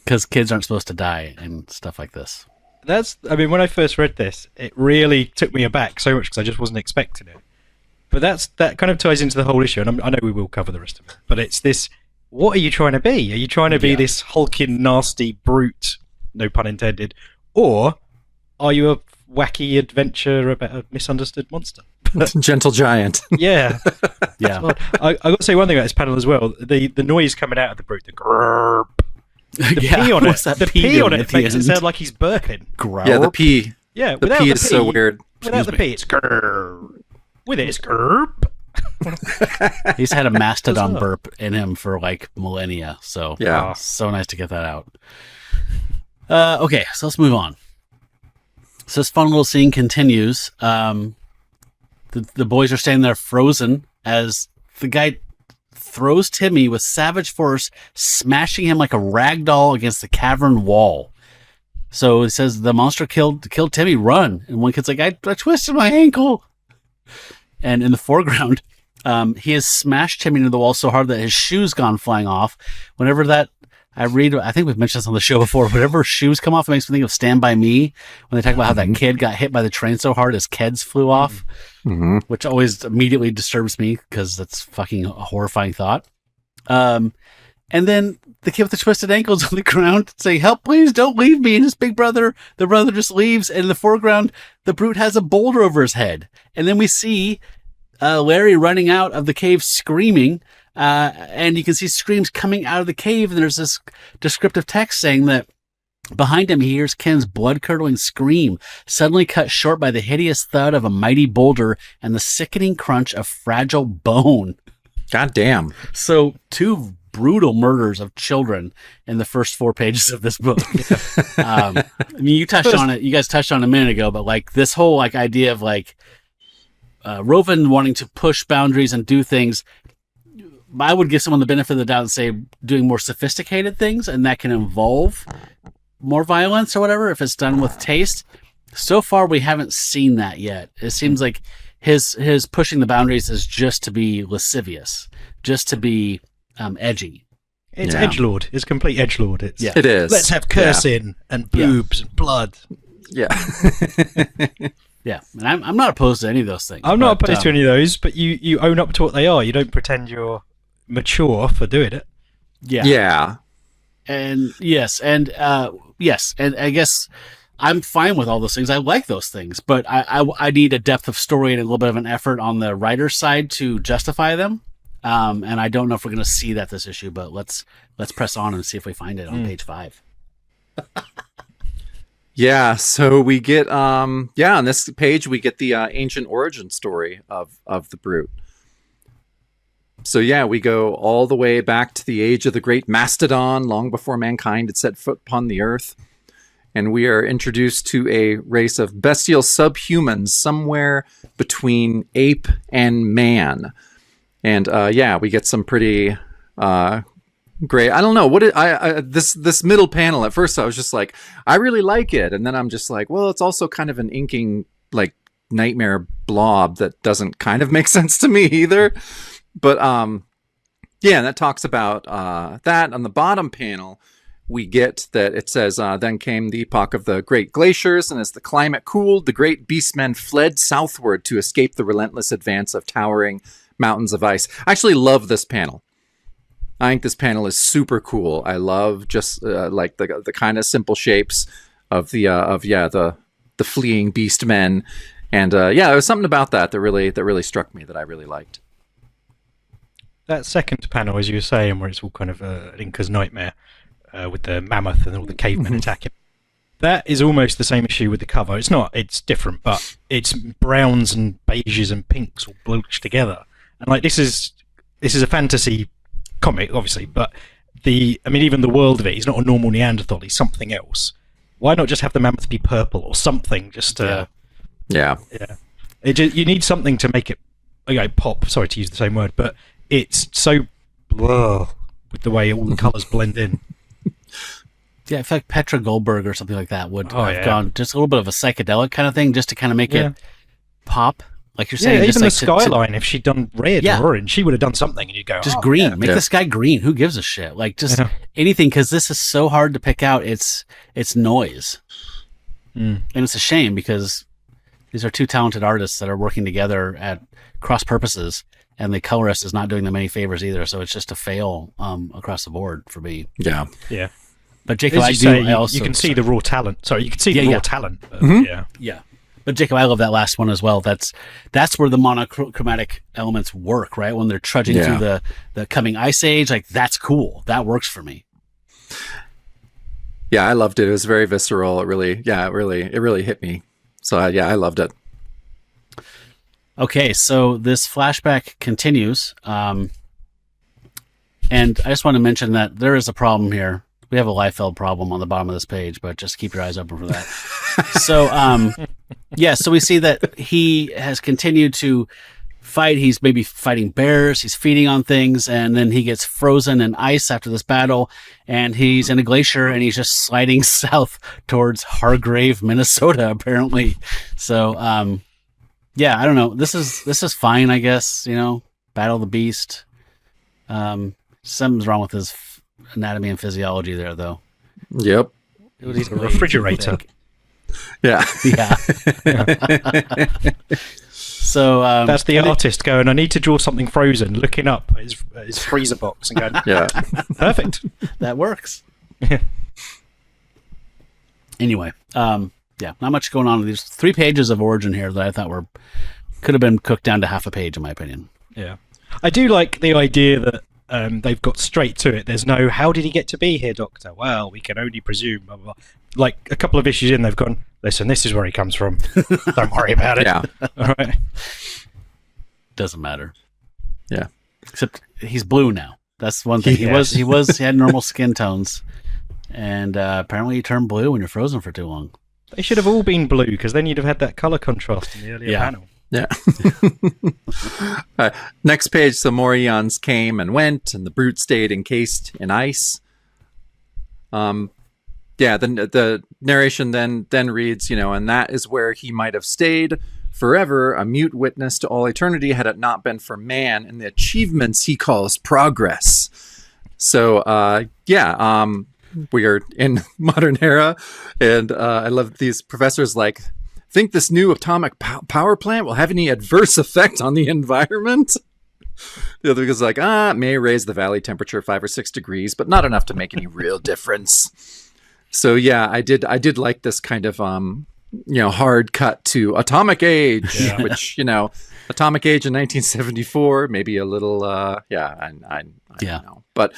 because kids aren't supposed to die and stuff like this. When I first read this, it really took me aback so much because I just wasn't expecting it. But that kind of ties into the whole issue, and I know we will cover the rest of it. But it's this: what are you trying to be? Are you trying to be this hulking, nasty brute, no pun intended, or are you a wacky adventure about a misunderstood monster? Gentle giant. Yeah. Yeah. I got to say one thing about this panel as well. The noise coming out of the brute, the grrrp. The pee on it. The pee on it makes it sound like he's burping. Grrrp. Yeah, the pee. Yeah, the pee is so weird. Without the pee, it's grrrp. With it, it's grrrp. He's had a mastodon burp in him for like millennia, so yeah, so nice to get that out. Okay, so let's move on. So this fun little scene continues. The boys are standing there frozen as the guy throws Timmy with savage force, smashing him like a rag doll against the cavern wall. So he says, the monster killed Timmy, run. And one kid's like, I twisted my ankle. And in the foreground, he has smashed Timmy into the wall so hard that his shoes gone flying off. Whenever that, I think we've mentioned this on the show before, whenever shoes come off, it makes me think of Stand By Me, when they talk about how that kid got hit by the train so hard his keds flew off, which always immediately disturbs me because that's fucking a horrifying thought. And then the kid with the twisted ankles on the ground saying, help, please, don't leave me. And his big brother, the brother just leaves. And in the foreground, the brute has a boulder over his head. And then we see Larry running out of the cave screaming. And you can see screams coming out of the cave. And there's this descriptive text saying that behind him, he hears Ken's blood-curdling scream, suddenly cut short by the hideous thud of a mighty boulder and the sickening crunch of fragile bone. God damn. So two brutal murders of children in the first 4 pages of this book. You touched on it. You guys touched on it a minute ago, but like this whole like idea of like Rovan wanting to push boundaries and do things. I would give someone the benefit of the doubt and say doing more sophisticated things, and that can involve more violence or whatever if it's done with taste. So far, we haven't seen that yet. It seems like his pushing the boundaries is just to be lascivious, just to be edgy. It's edgelord. It's complete edgelord. It is. Let's have cursing and boobs and blood. Yeah. Yeah, and I'm not opposed to any of those things. I'm not opposed to any of those, but you own up to what they are. You don't pretend you're mature for doing it. Yeah. Yeah. And yes, and I guess I'm fine with all those things. I like those things, but I need a depth of story and a little bit of an effort on the writer's side to justify them. And I don't know if we're going to see that this issue, but let's press on and see if we find it on page 5. Yeah, so we get on this page we get the ancient origin story of the brute. So yeah, we go all the way back to the age of the great mastodon, long before mankind had set foot upon the earth. And we are introduced to a race of bestial subhumans somewhere between ape and man. And we get some pretty great. I don't know what this middle panel. At first, I was just like, I really like it, and then I'm just like, well, it's also kind of an inking like nightmare blob that doesn't kind of make sense to me either. But yeah, that talks about that. On the bottom panel, we get that it says, then came the epoch of the great glaciers, and as the climate cooled, the great beastmen fled southward to escape the relentless advance of towering mountains of ice. I actually love this panel. I think this panel is super cool. I love just like the kind of simple shapes of the fleeing beast men, and yeah, there was something about that really struck me that I really liked. That second panel, as you were saying, where it's all kind of an Inca's nightmare with the mammoth and all the cavemen attacking. That is almost the same issue with the cover. It's not, it's different, but it's browns and beiges and pinks all blotched together. And like this is a fantasy comic, obviously, but even the world of it, he's not a normal Neanderthal, he's something else. Why not just have the mammoth be purple or something? Just yeah. You need something to make it pop. Sorry to use the same word, but it's so with the way all the colours blend in. Yeah, I feel like Petra Goldberg or something like that would have gone just a little bit of a psychedelic kind of thing, just to kind of make it pop. Like you're saying, even just the like skyline, if she'd done red or orange, she would have done something, and you'd go, just green. Make the sky green. Who gives a shit? Like just anything, because this is so hard to pick out. It's noise, and it's a shame because these are two talented artists that are working together at cross purposes, and the colorist is not doing them any favors either. So it's just a fail across the board for me. Yeah. But Jacob, you can see the raw talent. Sorry, you can see the raw talent. Yeah. But Jacob, I love that last one as well. That's where the monochromatic elements work, right? When they're trudging through the coming ice age, like that's cool. That works for me. Yeah, I loved it. It was very visceral. It really hit me. So I loved it. Okay, so this flashback continues, and I just want to mention that there is a problem here. We have a Liefeld problem on the bottom of this page, but just keep your eyes open for that. So, so we see that he has continued to fight. He's maybe fighting bears. He's feeding on things, and then he gets frozen in ice after this battle, and he's in a glacier, and he's just sliding south towards Hargrave, Minnesota, apparently. So, I don't know. This is fine, I guess. Battle of the Beast. Something's wrong with his anatomy and physiology there, though. Yep. He's a refrigerator. Yeah. So that's the artist going, I need to draw something frozen, looking up at his freezer box and going, perfect. That works. Anyway, not much going on with these 3 pages of origin here that I thought could have been cooked down to half a page, in my opinion. Yeah. I do like the idea that they've got straight to it. There's no, how did he get to be here, Doctor? Well, we can only presume, blah, blah, blah. Like a couple of issues in, they've gone, listen, this is where he comes from. Don't worry about it. Yeah. All right. Doesn't matter. Yeah. Except he's blue now. That's one thing. He had normal skin tones. And apparently he turned blue when you're frozen for too long. They should have all been blue, because then you'd have had that color contrast in the earlier panel. Yeah. Next page, some more eons came and went, and the brute stayed encased in ice. The narration then reads, and that is where he might have stayed forever, a mute witness to all eternity, had it not been for man and the achievements he calls progress. So, we are in modern era, and I love these professors think this new atomic power plant will have any adverse effect on the environment? The other is like, it may raise the valley temperature 5 or 6 degrees, but not enough to make any real difference. So yeah, I did like this kind of hard cut to atomic age, which atomic age in 1974, maybe a little I don't know. But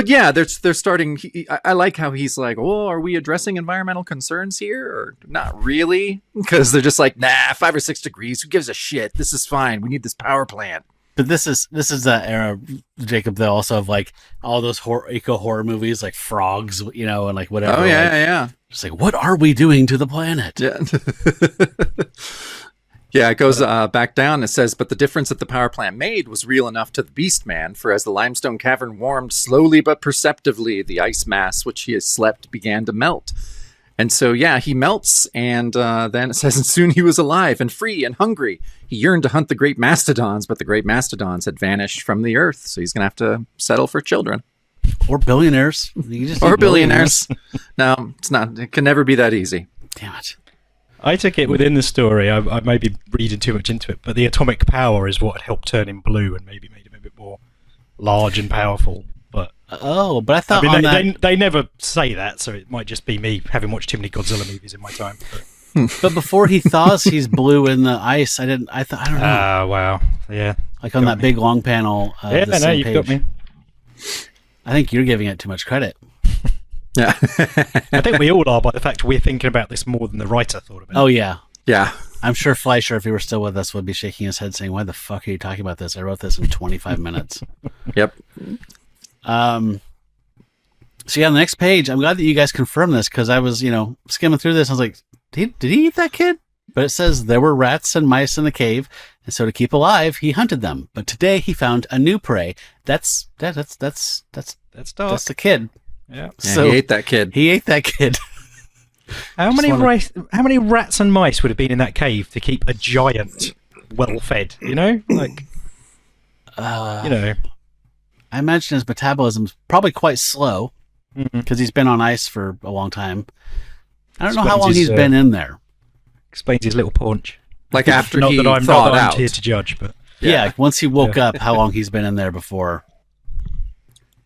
yeah, they're starting. I like how he's like, oh, are we addressing environmental concerns here, or not really? Because they're just like, nah, 5 or 6 degrees. Who gives a shit? This is fine. We need this power plant. But this is the era, Jacob, though, also of like all those eco horror movies, like Frogs, and like whatever. Oh yeah. Just like, what are we doing to the planet? Yeah. Yeah, it goes back down. It says, but the difference that the power plant made was real enough to the beast man, for as the limestone cavern warmed slowly but perceptibly, the ice mass which he had slept began to melt. And so, yeah, he melts, and then it says, and soon he was alive and free and hungry. He yearned to hunt the great mastodons, but the great mastodons had vanished from the earth, so he's going to have to settle for children. Or billionaires. You just Or need billionaires. No, it's not. It can never be that easy. Damn it. I took it within the story. I may be reading too much into it, but the atomic power is what helped turn him blue and maybe made him a bit more large and powerful. But but I thought they never say that, so it might just be me having watched too many Godzilla movies in my time. But before he thaws, he's blue in the ice. I don't know. Wow. Yeah. Like on that big long panel. Yeah, no, you've got me. I think you're giving it too much credit. Yeah. I think we all are by the fact we're thinking about this more than the writer thought about it. Oh, yeah. Yeah. I'm sure Fleischer, if he were still with us, would be shaking his head saying, why the fuck are you talking about this? I wrote this in 25 minutes. Yep. So yeah, on the next page, I'm glad that you guys confirmed this because I was, skimming through this. I was like, did he eat that kid? But it says there were rats and mice in the cave, and so to keep alive, he hunted them. But today he found a new prey. That's dark. That's the kid. Yeah. So he ate that kid. He ate that kid. How many rats and mice would have been in that cave to keep a giant well fed? Like, I imagine his metabolism's probably quite slow because he's been on ice for a long time. I don't know how long he's been in there. Explains his little paunch. Like after he not thawed that I'm out. here to judge, but yeah, once he woke up, how long he's been in there before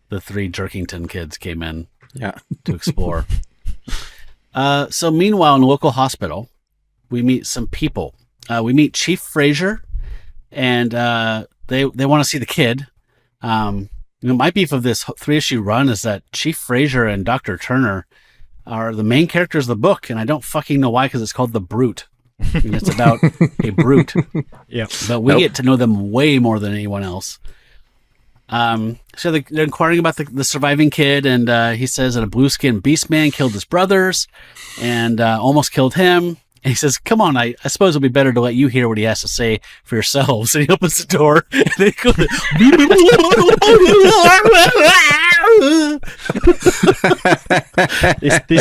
the 3 Jerkington kids came in to explore. So meanwhile, in a local hospital, we meet some people. We meet Chief Frazier, and they want to see the kid. My beef of this 3-issue run is that Chief Frazier and Dr. Turner are the main characters of the book, and I don't fucking know why, because it's called The Brute. And it's about a brute. Yeah. But we get to know them way more than anyone else. So they're inquiring about the surviving kid, and he says that a blue-skinned beast man killed his brothers and almost killed him. And he says, come on, I suppose it'll be better to let you hear what he has to say for yourselves. And he opens the door, and they go, this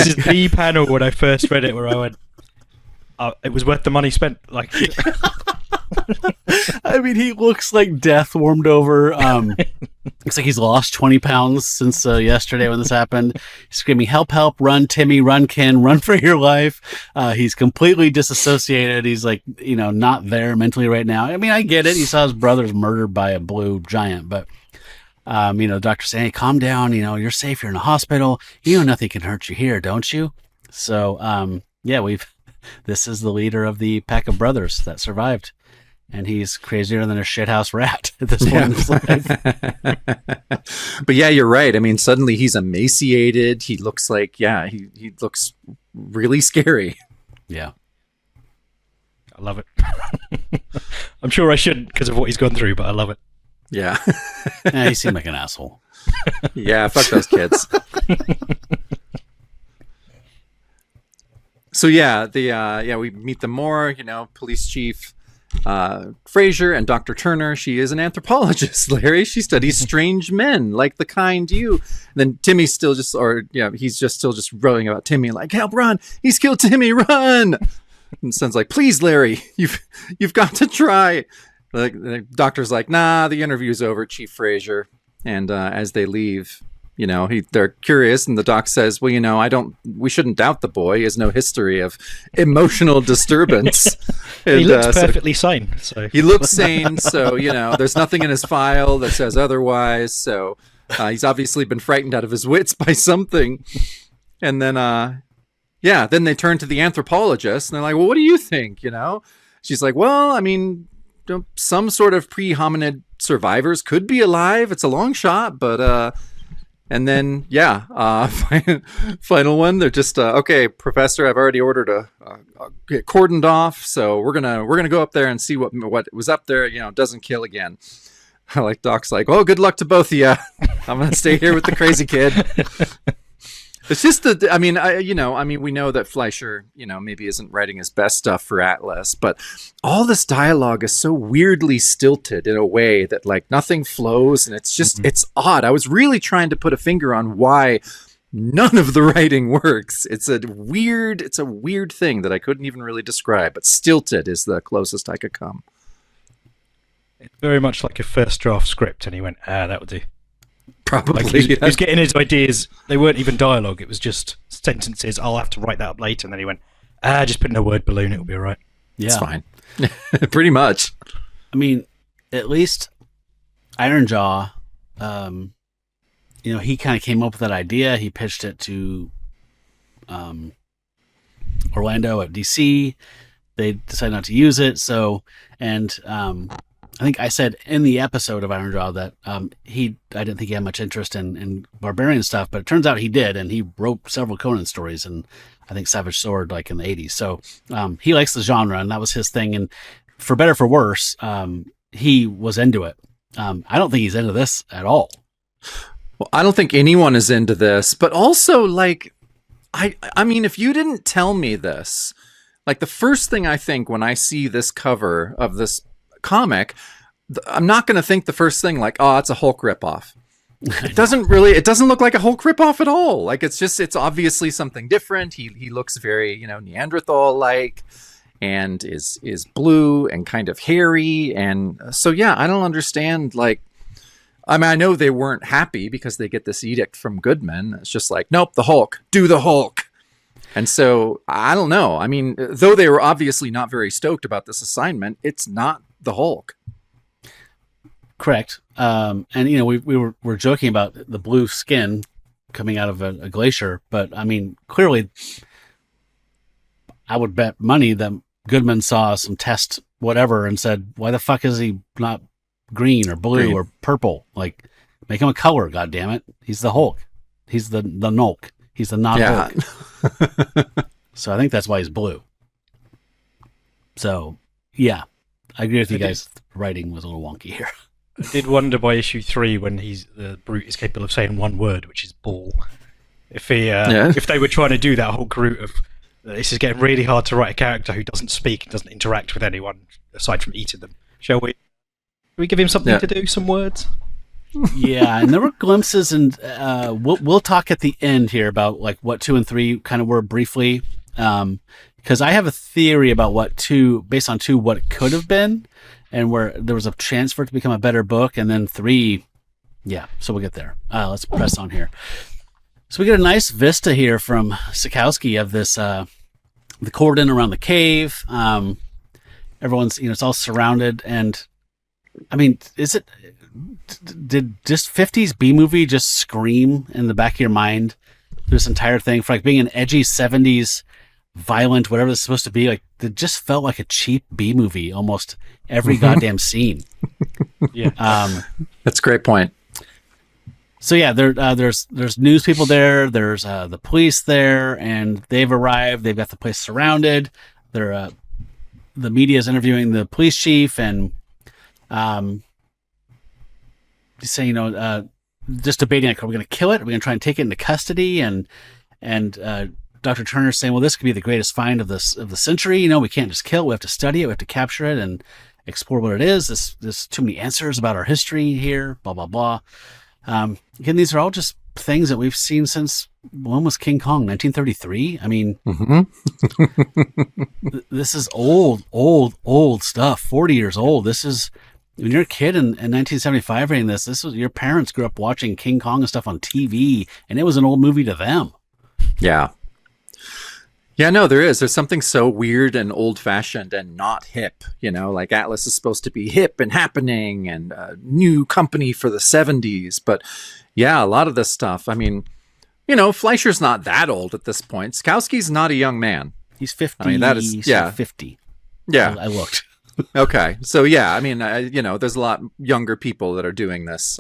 is the panel when I first read it where I went, it was worth the money spent. Like, I mean, he looks like death warmed over. Looks like he's lost 20 pounds since yesterday when this happened. He's screaming, help, help, run, Timmy, run, Ken, run for your life. He's completely disassociated. He's like, not there mentally right now. I mean, I get it. He saw his brothers murdered by a blue giant, but, the doctor's saying, hey, calm down. You're safe. You're in a hospital. Nothing can hurt you here, don't you? So, this is the leader of the pack of brothers that survived. And he's crazier than a shithouse rat at this point in his life. But yeah, you're right. I mean, suddenly he's emaciated. He looks like, he looks really scary. Yeah. I love it. I'm sure I shouldn't because of what he's gone through, but I love it. Yeah. He seemed like an asshole. Yeah, fuck those kids. So we meet them more, police chief Frazier and Dr. Turner. She is an anthropologist, Larry. She studies strange men like the kind you. And then Timmy's still he's still rowing about Timmy, like, help, run. He's killed Timmy, run. And Son's like, please, Larry, you've got to try. Like, the doctor's like, nah, the interview's over, Chief Frazier. And as they leave, they're curious, and the doc says, well, we shouldn't doubt the boy. He has no history of emotional disturbance. He looks perfectly sane. So he looks sane. So, there's nothing in his file that says otherwise. So he's obviously been frightened out of his wits by something. And then, then they turn to the anthropologist, and they're like, well, what do you think? She's like, well, I mean, some sort of pre-hominid survivors could be alive. It's a long shot, but... And then, final one. They're just okay, Professor. I've already ordered get cordoned off, so we're gonna go up there and see what was up there. Doesn't kill again. Like Doc's like, well, good luck to both of you. I'm gonna stay here with the crazy kid. It's just we know that Fleischer, maybe isn't writing his best stuff for Atlas, but all this dialogue is so weirdly stilted in a way that like nothing flows, and it's just it's odd. I was really trying to put a finger on why none of the writing works. It's a weird thing that I couldn't even really describe, but stilted is the closest I could come. It's very much like a first draft script, and he went, that would do. Probably. Like he was getting his ideas. They weren't even dialogue. It was just sentences. I'll have to write that up later. And then he went, just put in a word balloon. It'll be all right. Yeah. It's fine. Pretty much. I mean, at least Ironjaw, he kind of came up with that idea. He pitched it to Orlando at DC. They decided not to use it. So, and I think I said in the episode of Ironjaw that I didn't think he had much interest in barbarian stuff, but it turns out he did, and he wrote several Conan stories, and I think Savage Sword like in the 80s. So he likes the genre, and that was his thing. And for better or for worse, he was into it. I don't think he's into this at all. Well, I don't think anyone is into this, but also like, I mean, if you didn't tell me this, like the first thing I think when I see this cover of this comic, I'm not going to think the first thing like, oh, it's a Hulk ripoff. It doesn't look like a Hulk ripoff at all. Like it's obviously something different. He looks very, Neanderthal like, and is blue and kind of hairy. And so, yeah, I don't understand. Like, I mean, I know they weren't happy because they get this edict from Goodman. It's just like, nope, the Hulk, do the Hulk. And so I don't know. I mean, though they were obviously not very stoked about this assignment, it's not the Hulk. Correct. And we were joking about the blue skin coming out of a glacier, but I mean, clearly, I would bet money that Goodman saw some test whatever and said, "Why the fuck is he not green or blue or purple? Like, make him a color, goddammit. He's the Hulk. He's the Nulk. He's the not Hulk." So I think that's why he's blue. So yeah, I agree with you guys. Writing was a little wonky here. I did wonder by issue 3 when the brute is capable of saying one word, which is ball. If they were trying to do that whole route of this is getting really hard to write a character who doesn't speak and doesn't interact with anyone aside from eating them. Shall we? We give him something to do, some words. Yeah, and there were glimpses, and we'll talk at the end here about like what 2 and 3 kind of were briefly, because I have a theory about what 2, based on 2, what it could have been, and where there was a chance for it to become a better book, and then 3, yeah. So we'll get there. Let's press on here. So we get a nice vista here from Sikowski of this the cordon around the cave. Everyone's it's all surrounded, and I mean, did just 50s B movie just scream in the back of your mind this entire thing for like being an edgy 70s violent whatever it's supposed to be? Like, it just felt like a cheap B movie almost every goddamn scene. Yeah. That's a great point. So yeah, there's news people there. There's the police there, and they've arrived. They've got the place surrounded. The media is interviewing the police chief, and saying, just debating like, are we going to kill it? Are we going to try and take it into custody? And Dr. Turner's saying, well, this could be the greatest find of the century. We can't just kill it. We have to study it. We have to capture it and explore what it is. There's too many answers about our history here. Blah blah blah. Again, these are all just things that we've seen since, when was King Kong? 1933? I mean, this is old stuff, 40 years old. This is, when you're a kid in 1975 reading this was, your parents grew up watching King Kong and stuff on TV, and it was an old movie to them. Yeah. Yeah, no, there's something so weird and old-fashioned and not hip, like Atlas is supposed to be hip and happening and a new company for the 70s. But yeah, a lot of this stuff, I mean, Fleischer's not that old at this point. Sikowski's not a young man. He's 50. I mean, that is, yeah. 50. Yeah. I looked. Okay. So yeah, I mean, there's a lot younger people that are doing this,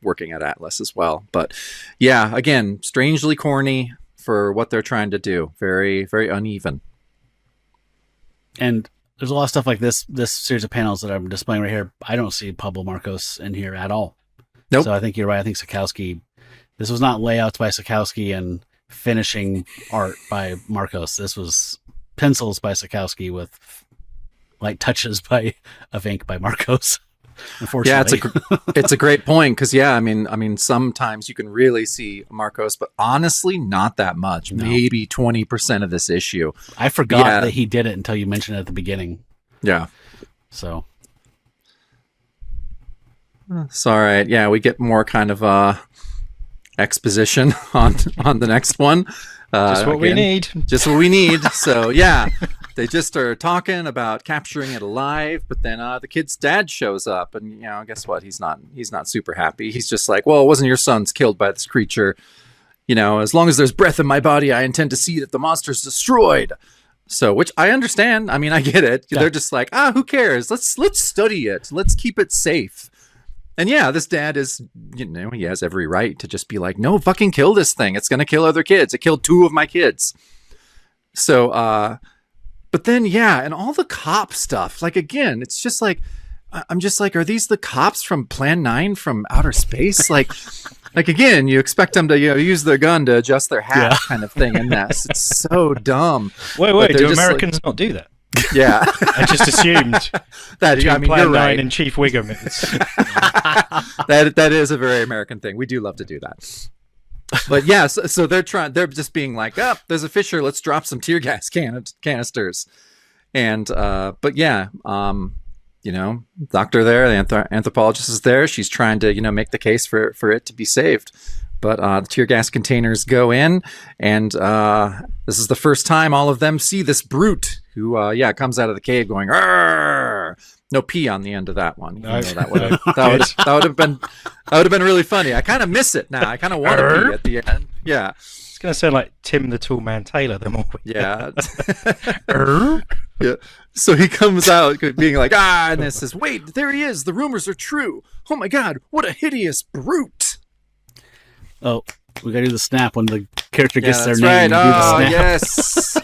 working at Atlas as well. But yeah, again, strangely corny for what they're trying to do. Very, very uneven. And there's a lot of stuff like this series of panels that I'm displaying right here. I don't see Pablo Marcos in here at all. Nope. So I think you're right. I think Sikowski, this was not layouts by Sikowski and finishing art by Marcos. This was pencils by Sikowski with light touches of ink by Marcos. Unfortunately. Yeah, it's a great point because I mean, sometimes you can really see Marcos, but honestly, not that much. No. Maybe 20% of this issue. I forgot that he did it until you mentioned it at the beginning. Yeah. So. It's all right. Yeah, we get more kind of exposition on the next one. Just what we need. Just what we need. So yeah, they just are talking about capturing it alive, but then the kid's dad shows up, and guess what? He's not super happy. He's just like, well, it wasn't your son's killed by this creature. As long as there's breath in my body, I intend to see that the monster's destroyed. So, which I understand. I mean, I get it. Yeah. They're just like, who cares? Let's study it. Let's keep it safe. And yeah, this dad is, he has every right to just be like, no, fucking kill this thing. It's going to kill other kids. It killed 2 of my kids. So, but then, and all the cop stuff, like, again, it's just like, I'm just like, are these the cops from Plan 9 from outer space? Like again, you expect them to, use their gun to adjust their hat kind of thing in this. It's so dumb. Wait, do Americans not do that? Yeah. I just assumed that. I mean, Plan you're 9 right. and Chief Wiggum. That is a very American thing. We do love to do that. But yeah, so they're just being like, there's a fissure. Let's drop some tear gas canisters. And but yeah, doctor there, the anthropologist is there. She's trying to make the case for it to be saved. But the tear gas containers go in, and this is the first time all of them see this brute who, comes out of the cave going, "Arr!" No P on the end of that one. No. That would have been really funny. I kind of miss it now. I kind of want to P at the end. Yeah, it's gonna sound like Tim the Tool Man Taylor. The more yeah. Yeah. So he comes out being like, and then says, "Wait, there he is. The rumors are true. Oh my God, what a hideous brute." Oh, we gotta do the snap when the character gets their right. name. Oh, yes.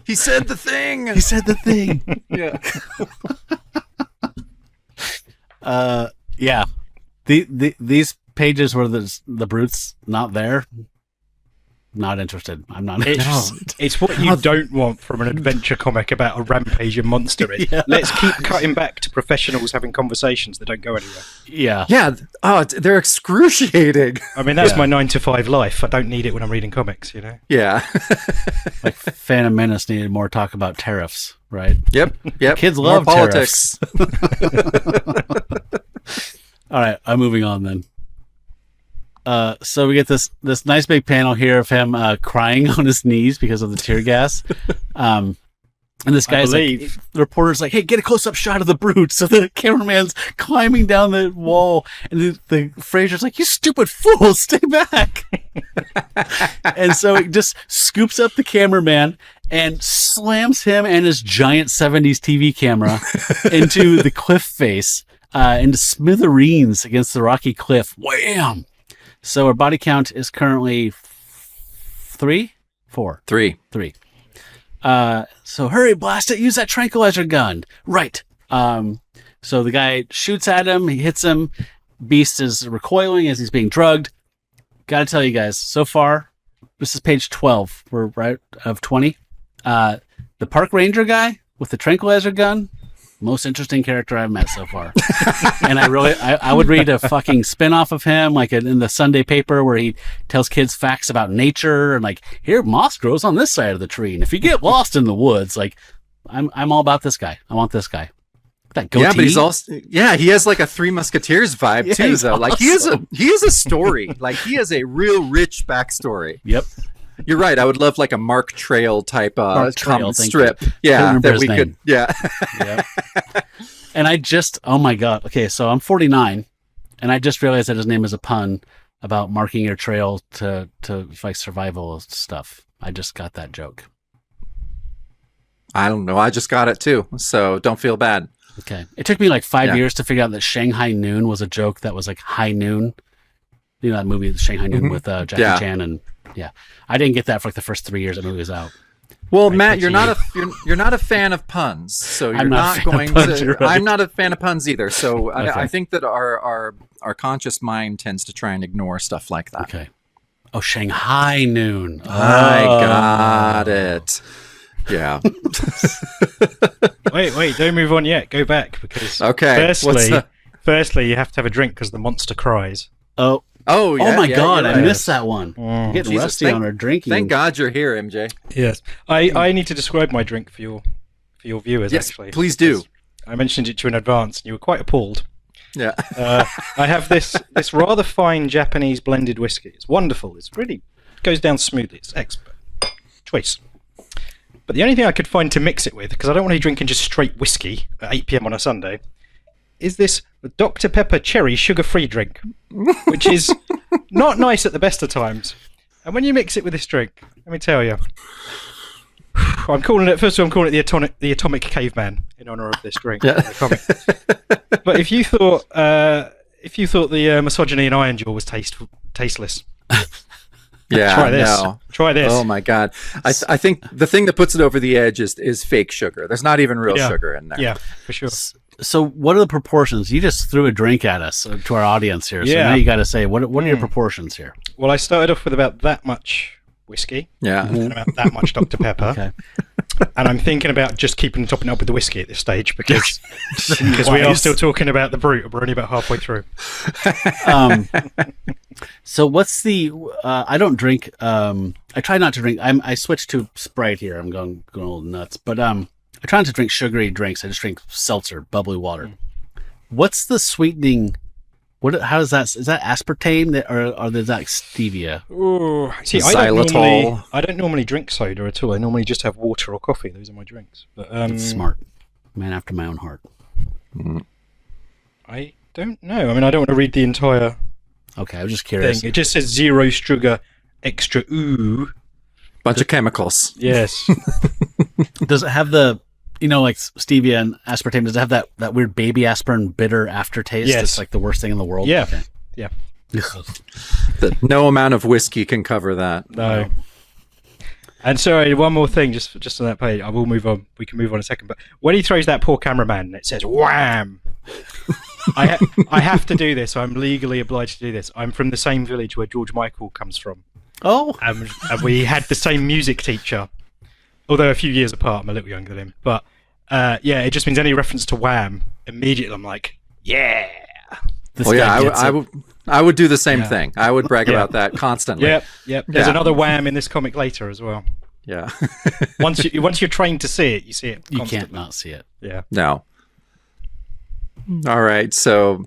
He said the thing. He said the thing. Yeah. Yeah. These pages where the brute's not there. Not interested. I'm not interested. It's what you don't want from an adventure comic about a rampaging monster. Yeah. Let's keep cutting back to professionals having conversations that don't go anywhere. Yeah. Yeah. Oh, they're excruciating. I mean, that's my 9-to-5 life. I don't need it when I'm reading comics, Yeah. Like Phantom Menace needed more talk about tariffs, right? Yep. Kids more love politics. All right, I'm moving on then. So we get this nice big panel here of him crying on his knees because of the tear gas. And this guy's like, the reporter's like, hey, get a close-up shot of the brute. So the cameraman's climbing down the wall, and the Fraser's like, you stupid fool, stay back. And so he just scoops up the cameraman and slams him and his giant 70s TV camera into the cliff face, into smithereens against the rocky cliff. Wham! So our body count is currently 3? 4? 3. So hurry, blast it, use that tranquilizer gun. Right. So the guy shoots at him, he hits him. Beast is recoiling as he's being drugged. Gotta tell you guys, so far, this is page 12. We're right of 20. The park ranger guy with the tranquilizer gun, most interesting character I've met so far. And I would read a fucking spin-off of him, like in the Sunday paper, where he tells kids facts about nature, and like, here, moss grows on this side of the tree, and if you get lost in the woods, like, I'm all about this guy. I want this guy. That goatee. Yeah, but he's also, he has like a Three Musketeers vibe too, though. Awesome. Like he has a story. Like he has a real rich backstory. Yep. You're right. I would love like a Mark Trail type comic strip. You. Yeah, that we could. Yeah. Yep. And oh my God. Okay, so I'm 49, and I just realized that his name is a pun about marking your trail to like survival stuff. I just got that joke. I don't know. I just got it too. So don't feel bad. Okay. It took me like 5 years to figure out that Shanghai Noon was a joke that was like high noon. You know that movie, Shanghai Noon, with Jackie Chan, and I didn't get that for like the first 3 years the movie was out. Well, Matt, you're not a fan of puns, so you're not going to. Right. I'm not a fan of puns either, so okay. I think that our conscious mind tends to try and ignore stuff like that. Okay. Oh, Shanghai Noon. I got it. Yeah. Wait, don't move on yet. Go back, because okay. Firstly, Firstly, you have to have a drink because the monster cries. Oh, Oh, yeah, oh my yeah, God! you're I right. missed that one. I'm getting Jesus, rusty on our drinking. Thank God you're here, MJ. Yes, I need to describe my drink for your viewers. Yes, Actually, please do. I mentioned it to you in advance, and you were quite appalled. Yeah. I have this rather fine Japanese blended whiskey. It's wonderful. It's really goes down smoothly. It's expert choice. But the only thing I could find to mix it with, because I don't want to be drinking just straight whiskey at 8 p.m. on a Sunday, is this Dr. Pepper cherry sugar-free drink, which is not nice at the best of times. And when you mix it with this drink, let me tell you, I'm calling it the Atomic Caveman in honor of this drink. Yeah. The comic. But if you thought the Misogyny and Iron Jaw was tasteless, Yeah. try this. No. Try this. Oh my God. I think the thing that puts it over the edge is fake sugar. There's not even real Yeah. sugar in there. Yeah, for sure. So, what are the proportions? You just threw a drink at us, to our audience here. So Yeah. now you got to say, what are your proportions here? Well, I started off with about that much whiskey Yeah. and about that much Dr. Pepper. Okay. And I'm thinking about just topping it up with the whiskey at this stage because we are still talking about the brute. We're only about halfway through. So what's the? I don't drink. I try not to drink. I switched to Sprite here. I'm going a little nuts, but I try not to drink sugary drinks. I just drink seltzer, bubbly water. What's the sweetening? How is that? Is that aspartame or is that stevia? Ooh, see, Xylitol. I don't normally drink soda at all. I normally just have water or coffee. Those are my drinks. But That's smart. Man after my own heart. I don't know. I mean, I don't want to read the entire Okay, I was just curious. thing. It just says 0 sugar, extra ooh. Bunch of chemicals. Yes. Does it have the, like stevia and aspartame? Does it have that weird baby aspirin bitter aftertaste? Yes. It's like the worst thing in the world. Yeah. Okay. Yeah. No amount of whiskey can cover that. No. And sorry, one more thing, just on that page. I will move on. We can move on in a second. But when he throws that poor cameraman, it says "wham." I have to do this. I'm legally obliged to do this. I'm from the same village where George Michael comes from, Oh, and we had the same music teacher. Although a few years apart, I'm a little younger than him. But yeah, it just means any reference to Wham. Immediately, I'm like, yeah. this Well, yeah, guy gets it. I would do the same Yeah. thing. I would brag Yeah. about that constantly. Yep. There's Yeah. another Wham in this comic later as well. Yeah. Once you're trained to see it, you see it. You constantly. can't not see it. Yeah. No. All right. So,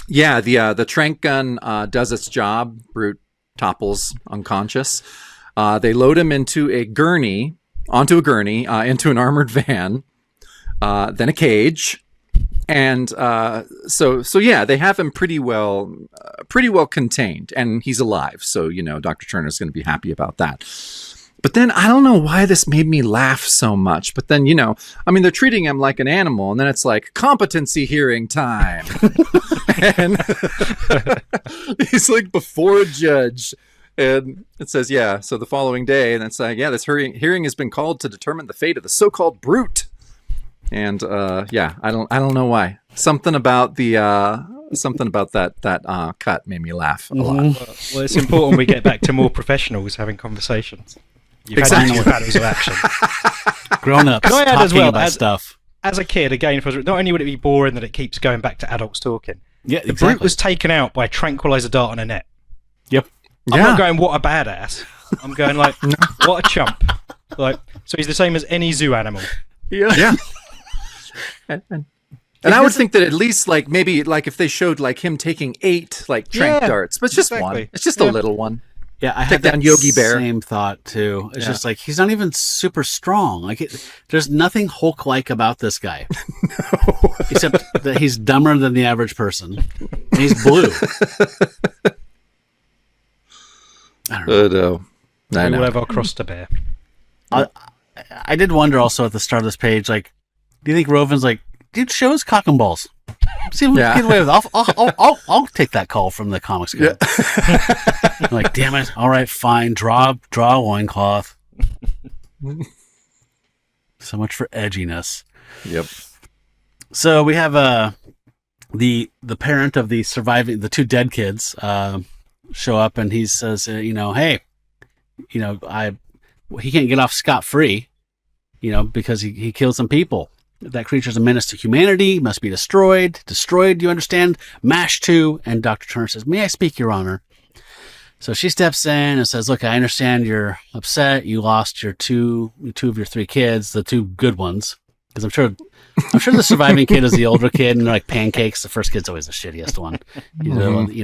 yeah, the trank gun does its job. Brute topples unconscious. They load him onto a gurney, into an armored van, then a cage, and so yeah, they have him pretty well contained, and he's alive. So Dr. Turner's going to be happy about that. But then I don't know why this made me laugh so much. But then, they're treating him like an animal, and then it's like competency hearing time. And he's like before a judge. And it says, yeah, so the following day, and it's like, yeah, this hearing has been called to determine the fate of the so-called brute. And yeah, I don't know why. Something about that cut made me laugh a lot. Well, it's important we get back to more professionals having conversations. You've Exactly. had panels of action. Grown ups Can I add talking as well, about stuff. As a kid, again, not only would it be boring that it keeps going back to adults talking, Yeah, the brute was taken out by a tranquilizer dart on a net. Yep. I'm Yeah. not going, what a badass. I'm going like, what a chump. Like, so he's the same as any zoo animal. Yeah. And I would think that at least maybe if they showed him taking 8 trank Yeah, darts, but just exactly. one. It's just a Yeah. little one. Yeah, I Take had that down Yogi Bear. same thought too. It's Yeah. just like he's not even super strong. There's nothing Hulk-like about this guy, except that he's dumber than the average person. And he's blue. I don't know. No. I We will know. have our cross to bear. I did wonder also at the start of this page, do you think Rovin's like, dude, show us cock and balls? See if we Yeah. can get away with it. I'll take that call from the comics guy. I'm like, damn it. All right, fine. Draw a loincloth. So much for edginess. Yep. So we have the parent of the 2 dead kids show up, and he says, hey, he can't get off scot-free, because he killed some people. That creature's a menace to humanity, must be destroyed. Destroyed, do you understand? Mash 2. And Dr. Turner says, may I speak, Your Honor? So she steps in and says, look, I understand you're upset. You lost your two of your 3 kids, the 2 good ones. Because I'm sure the surviving kid is the older kid, and they're like pancakes. The first kid's always the shittiest one. You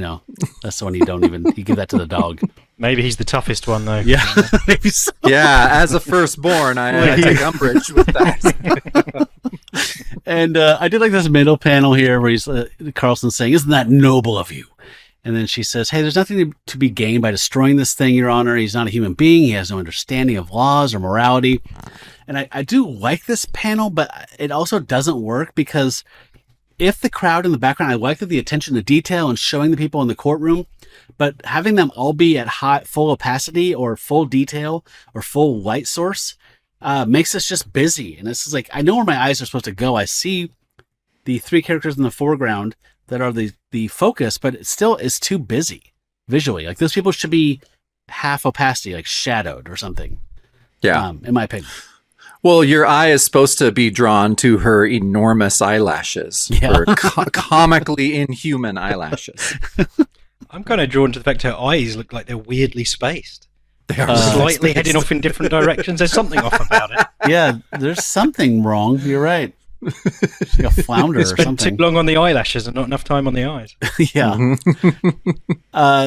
know, that's the one you give that to the dog. Maybe he's the toughest one, though. Yeah, maybe so. Yeah, as a firstborn, I take umbrage with that. And I did like this middle panel here where he's Carlson's saying, isn't that noble of you? And then she says, hey, there's nothing to be gained by destroying this thing, Your Honor. He's not a human being. He has no understanding of laws or morality. And I do like this panel, but it also doesn't work because if the crowd in the background, I like the attention to detail and showing the people in the courtroom, but having them all be at full opacity or full detail or full light source makes us just busy. And this is like, I know where my eyes are supposed to go. I see the 3 characters in the foreground that are the focus, but it still is too busy visually. Like those people should be half opacity, like shadowed or something. Yeah. In my opinion. Well, your eye is supposed to be drawn to her enormous eyelashes. Yeah. Her comically inhuman eyelashes. I'm kind of drawn to the fact her eyes look like they're weirdly spaced. They are Slightly heading off in different directions. There's something off about it. Yeah, there's something wrong. You're right. It's like a flounder or Spent something. too long on the eyelashes and not enough time on the eyes. Yeah.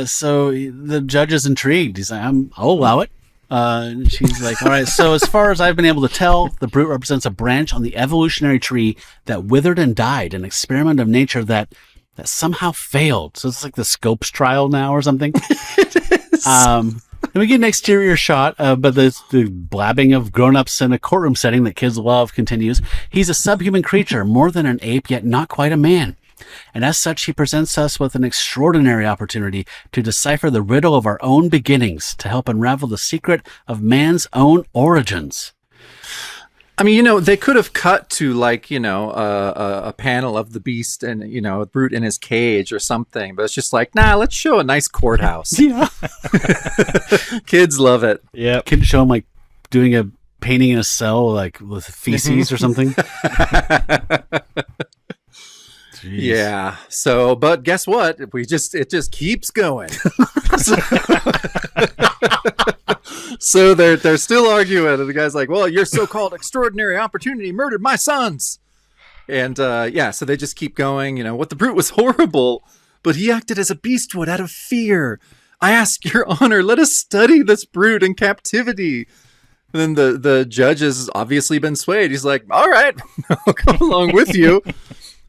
So the judge is intrigued. He's like, I'll allow it. And she's like, all right, so as far as I've been able to tell, the brute represents a branch on the evolutionary tree that withered and died, an experiment of nature that somehow failed. So it's like the Scopes trial now or something. It is. And we get an exterior shot, but the blabbing of grown-ups in a courtroom setting that kids love continues. He's a subhuman creature, more than an ape, yet not quite a man. And as such, he presents us with an extraordinary opportunity to decipher the riddle of our own beginnings, to help unravel the secret of man's own origins. I mean, they could have cut to like, a panel of the beast and, a brute in his cage or something, but it's just like, nah, let's show a nice courthouse. Yeah. Kids love it. Yeah. Can show him like doing a painting in a cell, like with feces or something. Jeez. Yeah. So, but guess what? It just keeps going. So they're still arguing, and the guy's like, well, your so-called extraordinary opportunity murdered my sons. And so they just keep going. What the brute was horrible, but he acted as a beast would out of fear. I ask your honor, let us study this brute in captivity. And then the judge has obviously been swayed. He's like, all right, I'll come along with you.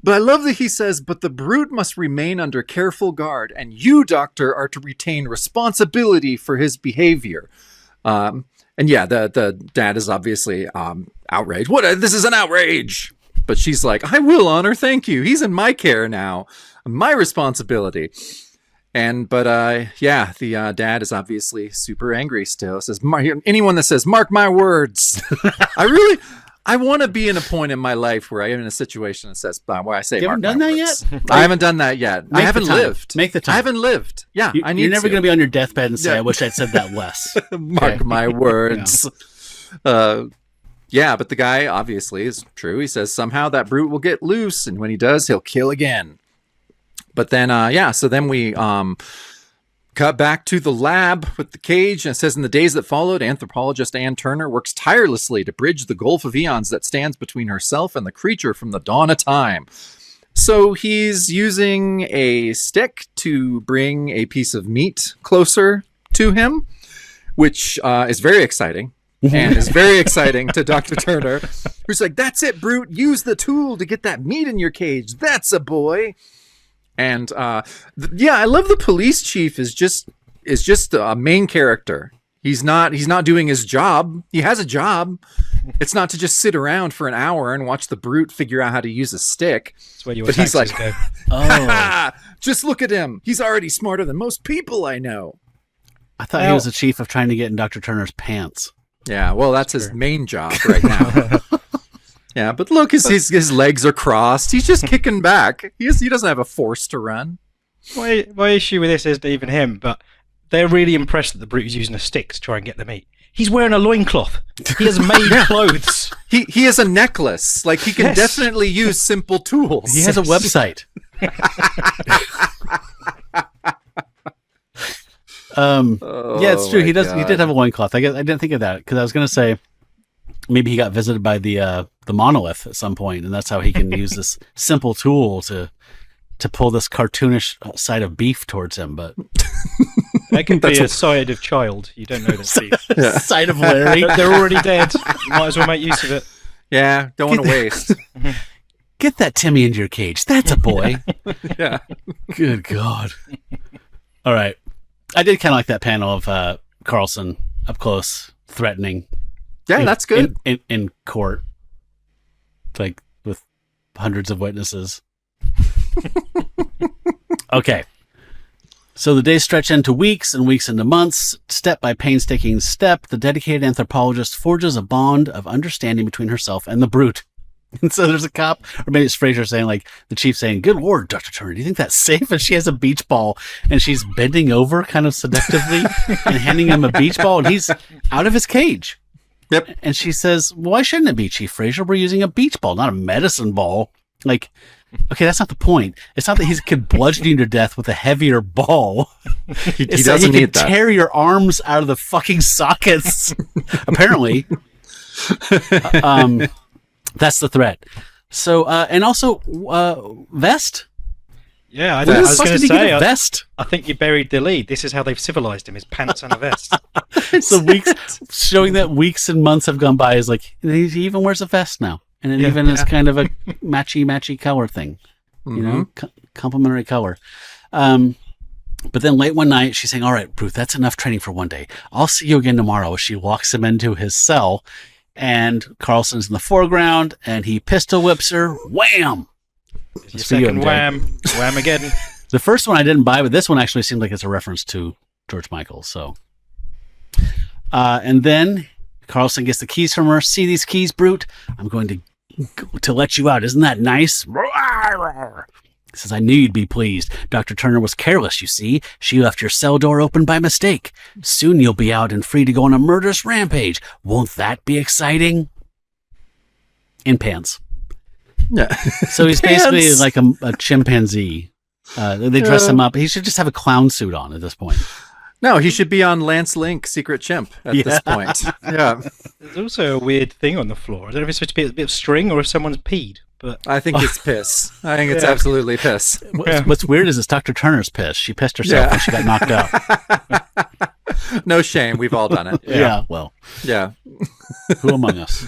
But I love that he says, but the brute must remain under careful guard, and you, doctor, are to retain responsibility for his behavior. And yeah, the dad is obviously outraged. What? This is an outrage. But she's like, I will, honor, thank you. He's in my care now. My responsibility. But the dad is obviously super angry still. Says, anyone that says, mark my words. I want to be in a point in my life where I am in a situation that says, where I say, you haven't done that yet? I haven't done that yet. I haven't lived. Make the time. I haven't lived. Yeah, I need You're never to. going to be on your deathbed and say, I wish I'd said that less. Mark my words. Yeah, but the guy obviously is true. He says somehow that brute will get loose, and when he does, he'll kill again. But then, so then we cut back to the lab with the cage, and it says in the days that followed, anthropologist Ann Turner works tirelessly to bridge the gulf of eons that stands between herself and the creature from the dawn of time. So he's using a stick to bring a piece of meat closer to him, which is very exciting. And is very exciting to Dr. Turner, who's like, that's it, brute. Use the tool to get that meat in your cage. That's a boy. And I love the police chief is just a main character. He's not doing his job. He has a job. It's not to just sit around for an hour and watch the brute figure out how to use a stick. That's where your but he's like, go. just look at him. He's already smarter than most people I know. I thought he was the chief of trying to get in Dr. Turner's pants. Yeah, well, that's his main job right now. Yeah, but look, his legs are crossed. He's just kicking back. He doesn't have a force to run. My issue with this isn't even him, but they're really impressed that the brute is using a stick to try and get the meat. He's wearing a loincloth. He has made clothes. He is a necklace. Like, he can definitely use simple tools. He has a website. Yeah, it's true. He does. He did have a loincloth. I didn't think of that because I was going to say maybe he got visited by the monolith at some point, and that's how he can use this simple tool to pull this cartoonish side of beef towards him. But that can be a side of child. You don't know this beef. Side of Larry. They're already dead. You might as well make use of it. Yeah, don't want to waste. Get that Timmy into your cage. That's a boy. Yeah. Good God. All right. I did kind of like that panel of Carlson up close, threatening. Yeah, that's good. In court, like with hundreds of witnesses. Okay. So the days stretch into weeks and weeks into months. Step by painstaking step, the dedicated anthropologist forges a bond of understanding between herself and the brute. And so there's a cop, or maybe it's Fraser saying, like, the chief saying, "Good Lord, Dr. Turner, do you think that's safe?" And she has a beach ball, and she's bending over kind of seductively and handing him a beach ball, and he's out of his cage. Yep. And she says, "Well, why shouldn't it be, Chief Fraser? We're using a beach ball, not a medicine ball." Like, okay, that's not the point. It's not that he could bludgeon you to death with a heavier ball. He doesn't need that. Tear your arms out of the fucking sockets, apparently. That's the threat. So, and also, vest? Yeah, I When was the fuck going to did he get say, a vest? I think you buried the lead. This is how they've civilized him, his pants and a vest. So weeks, showing that weeks and months have gone by is like, he even wears a vest now. And it even is kind of a matchy color thing, you know, complementary color. But then late one night, she's saying, "All right, Ruth, that's enough training for one day. I'll see you again tomorrow." She walks him into his cell, and Carlson's in the foreground, and he pistol whips her. Wham! Your second wham. Wham again. The first one I didn't buy, but this one actually seemed like it's a reference to George Michael. So, and then Carlson gets the keys from her. "See these keys, brute? I'm going to let you out. Isn't that nice?" He says, "I knew you'd be pleased. Dr. Turner was careless, you see. She left your cell door open by mistake. Soon you'll be out and free to go on a murderous rampage. Won't that be exciting?" In pants. Yeah. So he's basically like a chimpanzee. They dress him up. He should just have a clown suit on at this point. No, he should be on Lance Link, Secret Chimp, at this point. Yeah. There's also a weird thing on the floor. I don't know if it's supposed to be a bit of string or if someone's peed. But I think it's piss. I think it's absolutely piss. What's weird is it's Dr. Turner's piss. She pissed herself when she got knocked out. No shame. We've all done it. Yeah, well. Yeah. Who among us?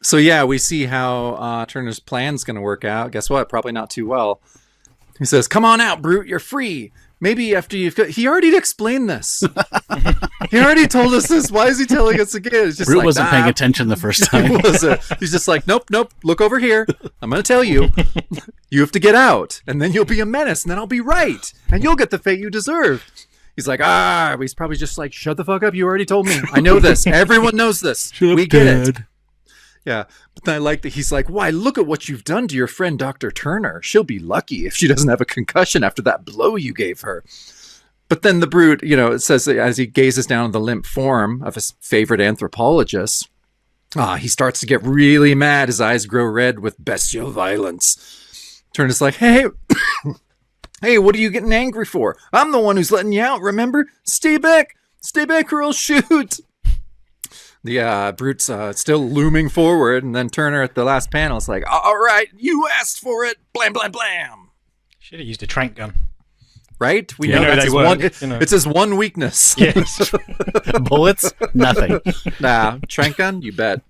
So yeah, we see how Turner's plan's going to work out. Guess what? Probably not too well. He says, "Come on out, brute. You're free. Maybe after you've got..." He already explained this. He already told us this. Why is he telling us again? It's just Brute wasn't paying attention the first time. He's just like, nope. Look over here. I'm going to tell you. You have to get out, and then you'll be a menace, and then I'll be right, and you'll get the fate you deserve. He's like, he's probably just like, "Shut the fuck up. You already told me. I know this. Everyone knows this. We get it." Yeah, but then I like that he's like, "Why, look at what you've done to your friend Dr. Turner. She'll be lucky if she doesn't have a concussion after that blow you gave her." But then the brute, it says that as he gazes down on the limp form of his favorite anthropologist, he starts to get really mad. His eyes grow red with bestial violence. Turner's like, "Hey, hey, what are you getting angry for? I'm the one who's letting you out, remember? Stay back or I'll shoot." The brute's still looming forward, and then Turner at the last panel is like, "All right, you asked for it, blam, blam, blam." Should have used a trank gun. Right? We know that's it's his one weakness. Yes. Bullets? Nothing. Nah, trank gun? You bet.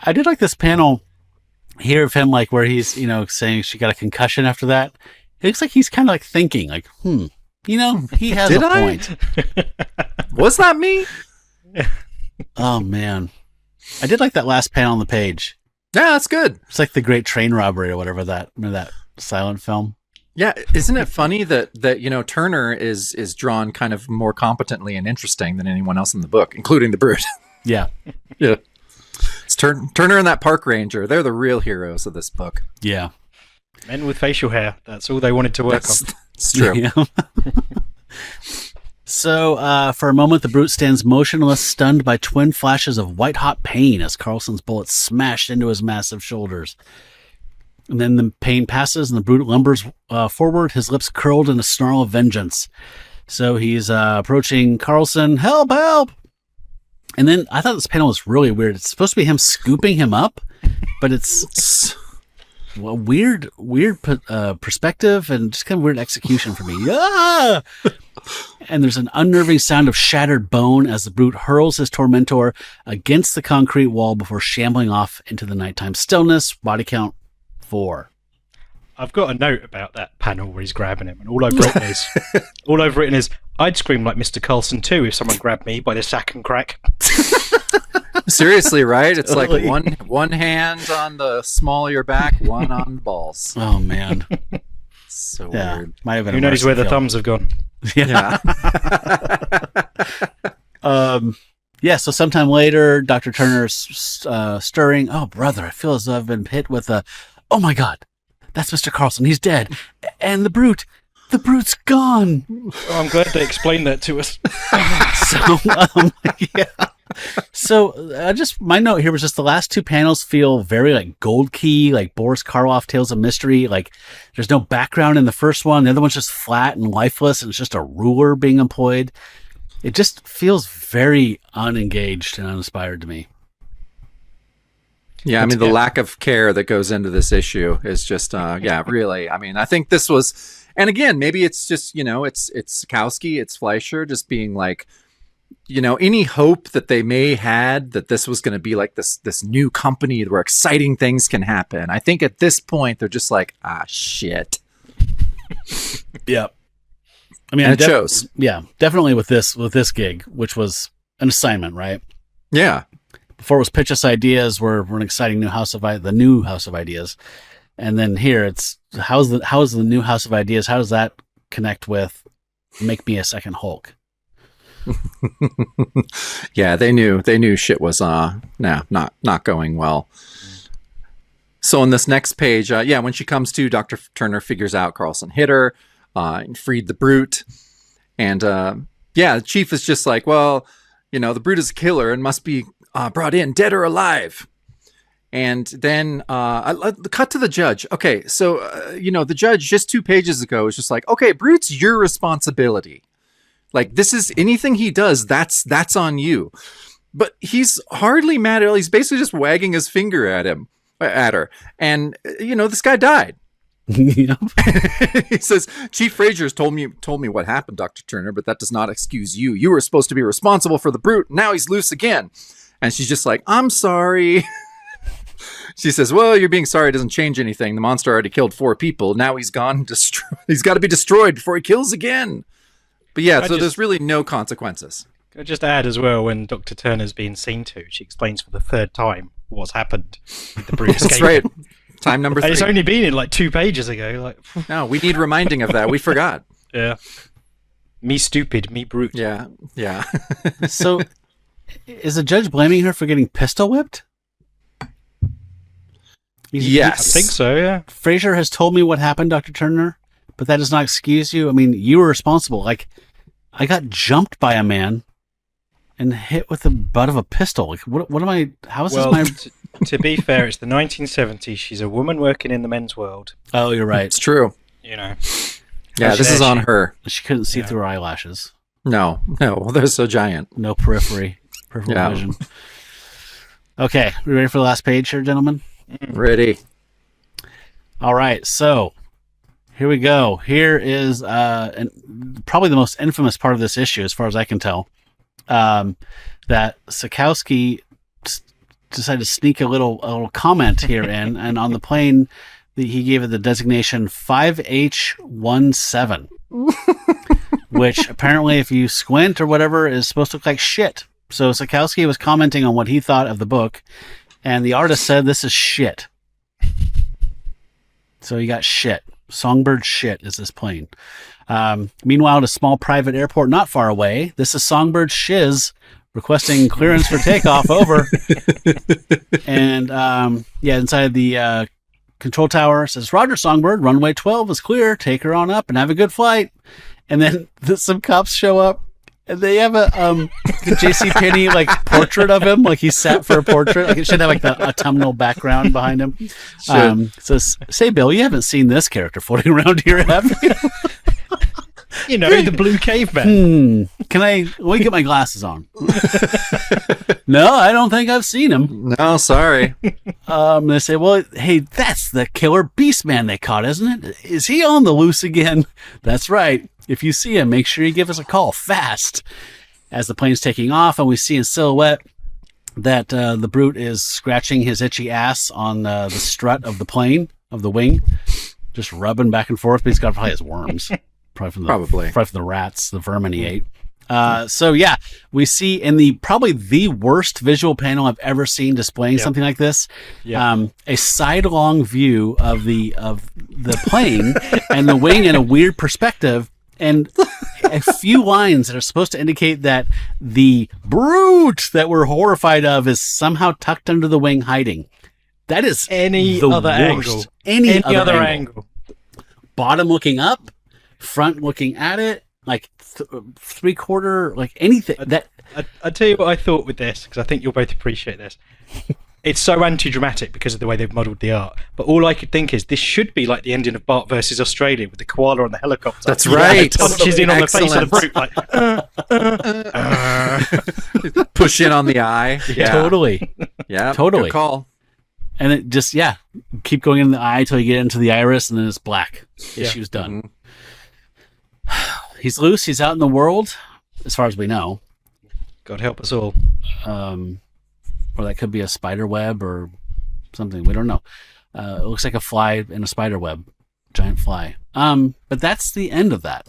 I did like this panel here of him, like where he's, saying she got a concussion after that. It looks like he's kind of like thinking, like, he has a point. Was that me? Oh, man. I did like that last panel on the page. Yeah, that's good. It's like the Great Train Robbery or whatever remember that silent film? Yeah, isn't it funny that Turner is drawn kind of more competently and interesting than anyone else in the book, including the brute. Yeah. Yeah. It's Turner and that park ranger. They're the real heroes of this book. Yeah. Men with facial hair. That's all they wanted to work on. It's true. Yeah. So, for a moment, the brute stands motionless, stunned by twin flashes of white-hot pain as Carlson's bullet smashed into his massive shoulders. And then the pain passes, and the brute lumbers forward, his lips curled in a snarl of vengeance. So he's approaching Carlson. Help, help! And then I thought this panel was really weird. It's supposed to be him scooping him up, but it's a weird perspective and just kind of weird execution for me. Ah! And there's an unnerving sound of shattered bone as the brute hurls his tormentor against the concrete wall before shambling off into the nighttime stillness. Body count 4. I've got a note about that panel where he's grabbing him, and all I've written is, I'd scream like Mr. Carlson too if someone grabbed me by the sack and crack. Seriously, right? It's like one hand on the small of your back, one on the balls. Oh, man. So weird. weird. Who knows where the thumbs have gone? Yeah. So sometime later, Dr. Turner's stirring. Oh, brother, I feel as though I've been hit with a... Oh, my God. That's Mr. Carlson. He's dead. And the brute's gone. Oh, I'm glad they explained that to us. So my note here was just the last 2 panels feel very like Gold Key, like Boris Karloff Tales of Mystery. Like there's no background in the first one. The other one's just flat and lifeless, and it's just a ruler being employed. It just feels very unengaged and uninspired to me. Yeah, I mean, the lack of care that goes into this issue is just, really. I mean, I think this was, and again, maybe it's just, it's Sikowski, it's Fleischer just being like, any hope that they may had that this was going to be like this new company where exciting things can happen. I think at this point, they're just like, shit. Yeah. I mean, and it shows. Yeah, definitely with this gig, which was an assignment, right? Yeah. Before it was pitch us ideas, we're an exciting new house of ideas, and then here it's how's the new house of ideas? How does that connect with make me a second Hulk? Yeah, they knew shit was not going well. So on this next page, when she comes to, Dr. Turner figures out Carlson hit her, and freed the brute, and the chief is just like, well, the brute is a killer and must be brought in, dead or alive. And then cut to the judge. Okay, so the judge just 2 pages ago was just like, okay, brute's your responsibility. Like, this is anything he does, that's on you. But he's hardly mad at all. He's basically just wagging his finger at her. And this guy died. He says, Chief Frazier's told me what happened, Dr. Turner, but that does not excuse you. You were supposed to be responsible for the brute. Now he's loose again. And she's just like, I'm sorry. She says, well, you're being sorry doesn't change anything. The monster already killed 4 people. Now he's gone. He's got to be destroyed before he kills again. But yeah, there's really no consequences. Can I just add as well, when Dr. Turner's being seen to, she explains for the 3rd time what's happened with the brute escaping. That's right. Time number 3. And it's only been in like 2 pages ago. No, we need reminding of that. We forgot. Yeah. Me stupid, me brute. Yeah. So, is the judge blaming her for getting pistol whipped? Yes. I think so, yeah. Frazier has told me what happened, Dr. Turner, but that does not excuse you. I mean, you were responsible. Like, I got jumped by a man and hit with the butt of a pistol. Like, what am I... How is this my... To be fair, it's the 1970s. She's a woman working in the men's world. Oh, you're right. It's true. Yeah, this is on her. She couldn't see through her eyelashes. No, they're so giant. No peripheral vision. Okay, we ready for the last page here, gentlemen? Ready. All right, so here we go. Here is probably the most infamous part of this issue, as far as I can tell, that Sikowski decided to sneak a little comment here in, and on the plane, he gave it the designation 5H17, which apparently, if you squint or whatever, is supposed to look like shit. So Sikowski was commenting on what he thought of the book, and the artist said, this is shit. So you got shit. Songbird shit is this plane. Meanwhile, at a small private airport not far away, this is Songbird shiz requesting clearance for takeoff. Over. And inside the control tower says, Roger, Songbird, runway 12 is clear. Take her on up and have a good flight. And then some cops show up And they have the JCPenney like portrait of him, like he's set for a portrait. Like it should have like the autumnal background behind him. Says, say, Bill, you haven't seen this character floating around here, have you? You know, the blue caveman. Let me get my glasses on. No, I don't think I've seen him. No, sorry. They say, well, hey, that's the killer beast man they caught, isn't it? Is he on the loose again? That's right. If you see him, make sure you give us a call fast. As the plane's taking off, and we see in silhouette that the brute is scratching his itchy ass on the strut of the plane, of the wing, just rubbing back and forth, but he's got probably his worms. Probably from the rats, the vermin he ate. So yeah, we see in probably the worst visual panel I've ever seen displaying something like this. A sidelong view of the plane and the wing in a weird perspective, and a few lines that are supposed to indicate that the brute that we're horrified of is somehow tucked under the wing hiding. That is any other angle. Any other angle. Bottom looking up, front looking at it, like three-quarter, like anything. I tell you what I thought with this, because I think you'll both appreciate this. It's so anti-dramatic because of the way they've modelled the art. But all I could think is this should be like the ending of Bart versus Australia with the koala on the helicopter. That's right. Punches in on the face of the brute. Like, Push in on the eye. Yeah. Totally. Yeah. Totally. Good call. And it just, keep going in the eye until you get into the iris, and then it's black. Issue's done. Mm-hmm. He's loose. He's out in the world, as far as we know. God help us all. Or that could be a spider web or something. We don't know. It looks like a fly in a spider web. Giant fly. But that's the end of that.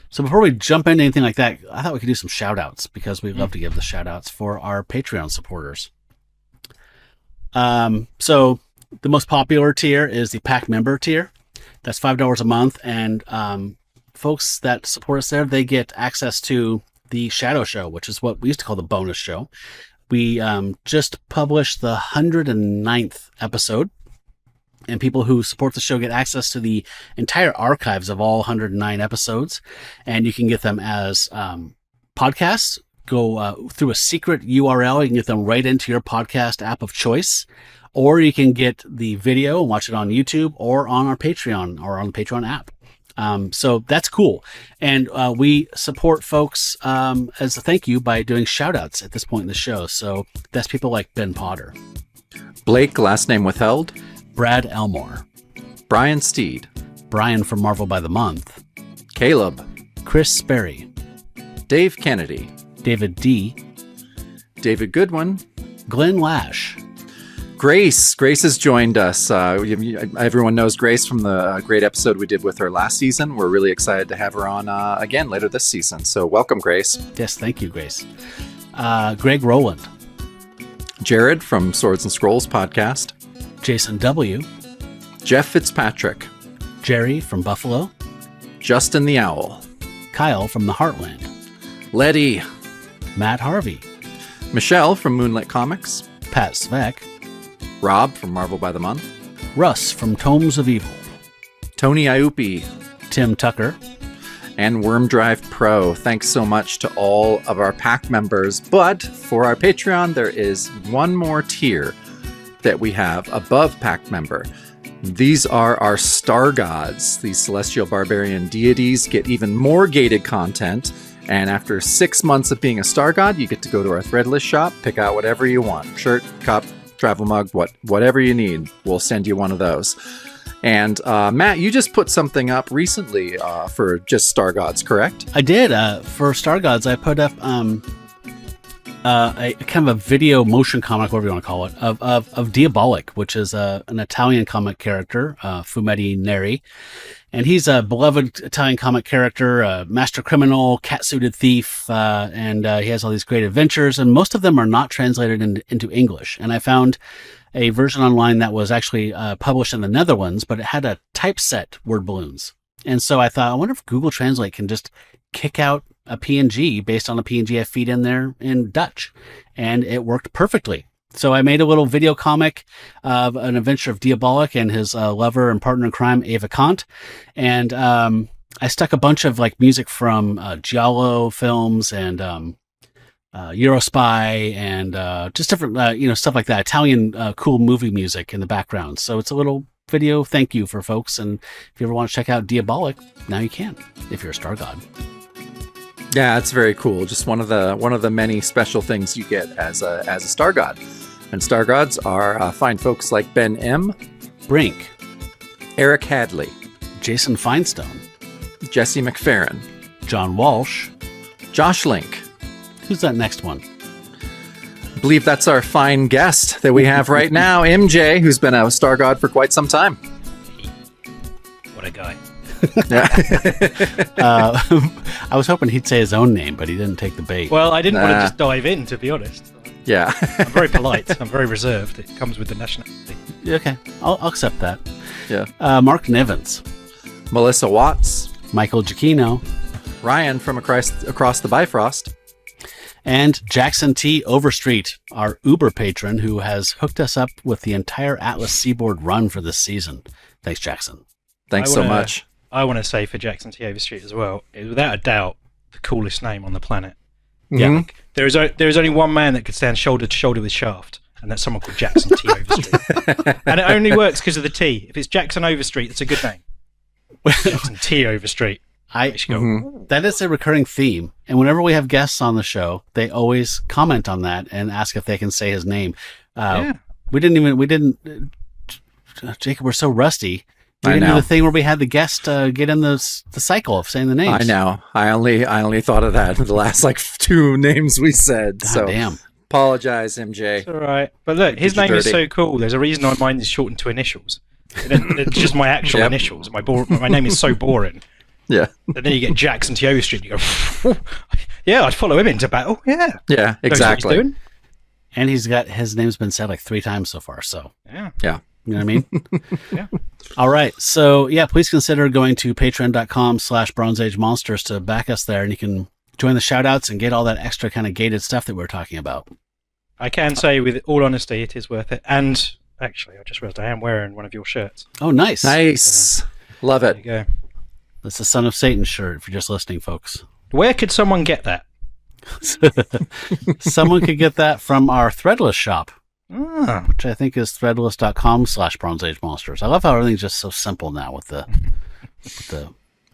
So before we jump into anything like that, I thought we could do some shout-outs, because we love to give the shout-outs for our Patreon supporters. So the most popular tier is the Pack member tier. That's $5 a month. And folks that support us there, they get access to the Shadow Show, which is what we used to call the bonus show. We just published the 109th episode, and people who support the show get access to the entire archives of all 109 episodes, and you can get them as podcasts. Go through a secret URL. You can get them right into your podcast app of choice, or you can get the video and watch it on YouTube or on our Patreon or on the Patreon app. So that's cool. And we support folks as a thank you by doing shout outs at this point in the show. So that's people like Ben Potter, Blake, last name withheld, Brad Elmore, Brian Steed, Brian from Marvel by the Month, Caleb, Chris Sperry, Dave Kennedy, David D, David Goodwin, Glenn Lash, Grace has joined us. Everyone knows Grace from the great episode we did with her last season. We're really excited to have her on again later this season. So welcome, Grace. Yes, thank you, Grace. Greg Rowland. Jared from Swords and Scrolls podcast. Jason W. Jeff Fitzpatrick. Jerry from Buffalo. Justin the Owl. Kyle from the Heartland. Letty. Matt Harvey. Michelle from Moonlit Comics. Pat Svek. Rob from Marvel by the Month. Russ from Tomes of Evil. Tony Iupi. Tim Tucker. And Worm Drive Pro. Thanks so much to all of our pack members. But for our Patreon, there is one more tier that we have above pack member. These are our star gods. These celestial barbarian deities get even more gated content. And after 6 months of being a star god, you get to go to our Threadless shop, pick out whatever you want. Shirt, cup, travel mug, whatever you need. We'll send you one of those. And Matt, you just put something up recently for just Star Gods, correct? I did. For Star Gods, I put up a kind of a video motion comic, whatever you want to call it, of Diabolic, which is an Italian comic character, Fumetti Neri. And he's a beloved Italian comic character, master criminal, cat-suited thief, and he has all these great adventures, and most of them are not translated into English. And I found a version online that was actually published in the Netherlands, but it had a typeset word balloons. And so I thought, I wonder if Google Translate can just kick out a PNG based on a PNG I feed in there in Dutch. And it worked perfectly. So I made a little video comic of an adventure of Diabolic and his lover and partner in crime, Ava Kant. And I stuck a bunch of like music from Giallo films and Eurospy and just different stuff like that. Italian cool movie music in the background. So it's a little video thank you for folks. And if you ever want to check out Diabolic, now you can if you're a Star God. Yeah, it's very cool. Just one of the many special things you get as a Star God. And Star Gods are fine folks like B.A.M, Brink, Eric Hadley, Jason Feinstone, Jesse McFerrin, John Walsh, Josh Link. Who's that next one? I believe that's our fine guest that we have right now, MJ, who's been a Star God for quite some time. What a guy. I was hoping he'd say his own name, but he didn't take the bait. Well, I didn't want to just dive in, to be honest. Yeah. I'm very polite. I'm very reserved. It comes with the nationality. Okay, I'll accept that. Yeah. Mark Nivens, Melissa Watts, Michael Giacchino, Ryan from across the Bifrost, and Jackson T. Overstreet, our Uber patron, who has hooked us up with the entire Atlas Seaboard run for this season. Thanks, Jackson. Thanks so much. I want to say for Jackson T. Overstreet as well, is without a doubt the coolest name on the planet. Yeah. Like, there is only one man that could stand shoulder to shoulder with Shaft, and that's someone called Jackson T. Overstreet. And it only works because of the T. If it's Jackson Overstreet, it's a good name. Jackson T. Overstreet. That is a recurring theme, and whenever we have guests on the show, they always comment on that and ask if they can say his name. We didn't. Jacob, we're so rusty. We didn't do the thing where we had the guest get in the cycle of saying the names. I know. I only thought of that in the last 2 names we said. God so damn. Apologize, MJ. It's all right. But look, his name is so cool. There's a reason mine is shortened to initials. It's just my actual initials. My name is so boring. Yeah. And then you get Jackson T. Overstreet. You go, yeah, I'd follow him into battle. Yeah. Yeah, exactly. Knows what he's doing. And his name's been said 3 times so far. So Yeah. you know what I mean? Yeah. All right. So yeah, please consider going to patreon.com/Bronze Age Monsters to back us there, and you can join the shout outs and get all that extra kind of gated stuff that we were talking about. I can say with all honesty, it is worth it. And actually, I just realized I am wearing one of your shirts. Oh, nice. Nice. Love There it. you go. That's the Son of Satan shirt if you're just listening, folks. Where could someone get that? Someone could get that from our Threadless shop, Ah. which I think is threadless.com/Bronze Age Monsters. I love how everything's just so simple now with the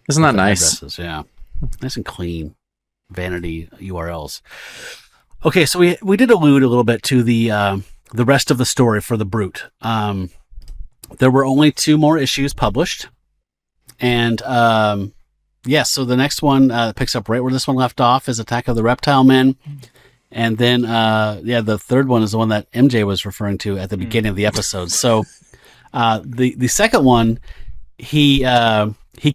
Isn't that the nice? addresses. Yeah, nice and clean. Vanity URLs. Okay, so we did allude a little bit to the rest of the story for the Brute. There were only 2 more issues published, and so the next one picks up right where this one left off, is Attack of the Reptile Men. And then, the third one is the one that MJ was referring to at the beginning of the episode. So, the second one, he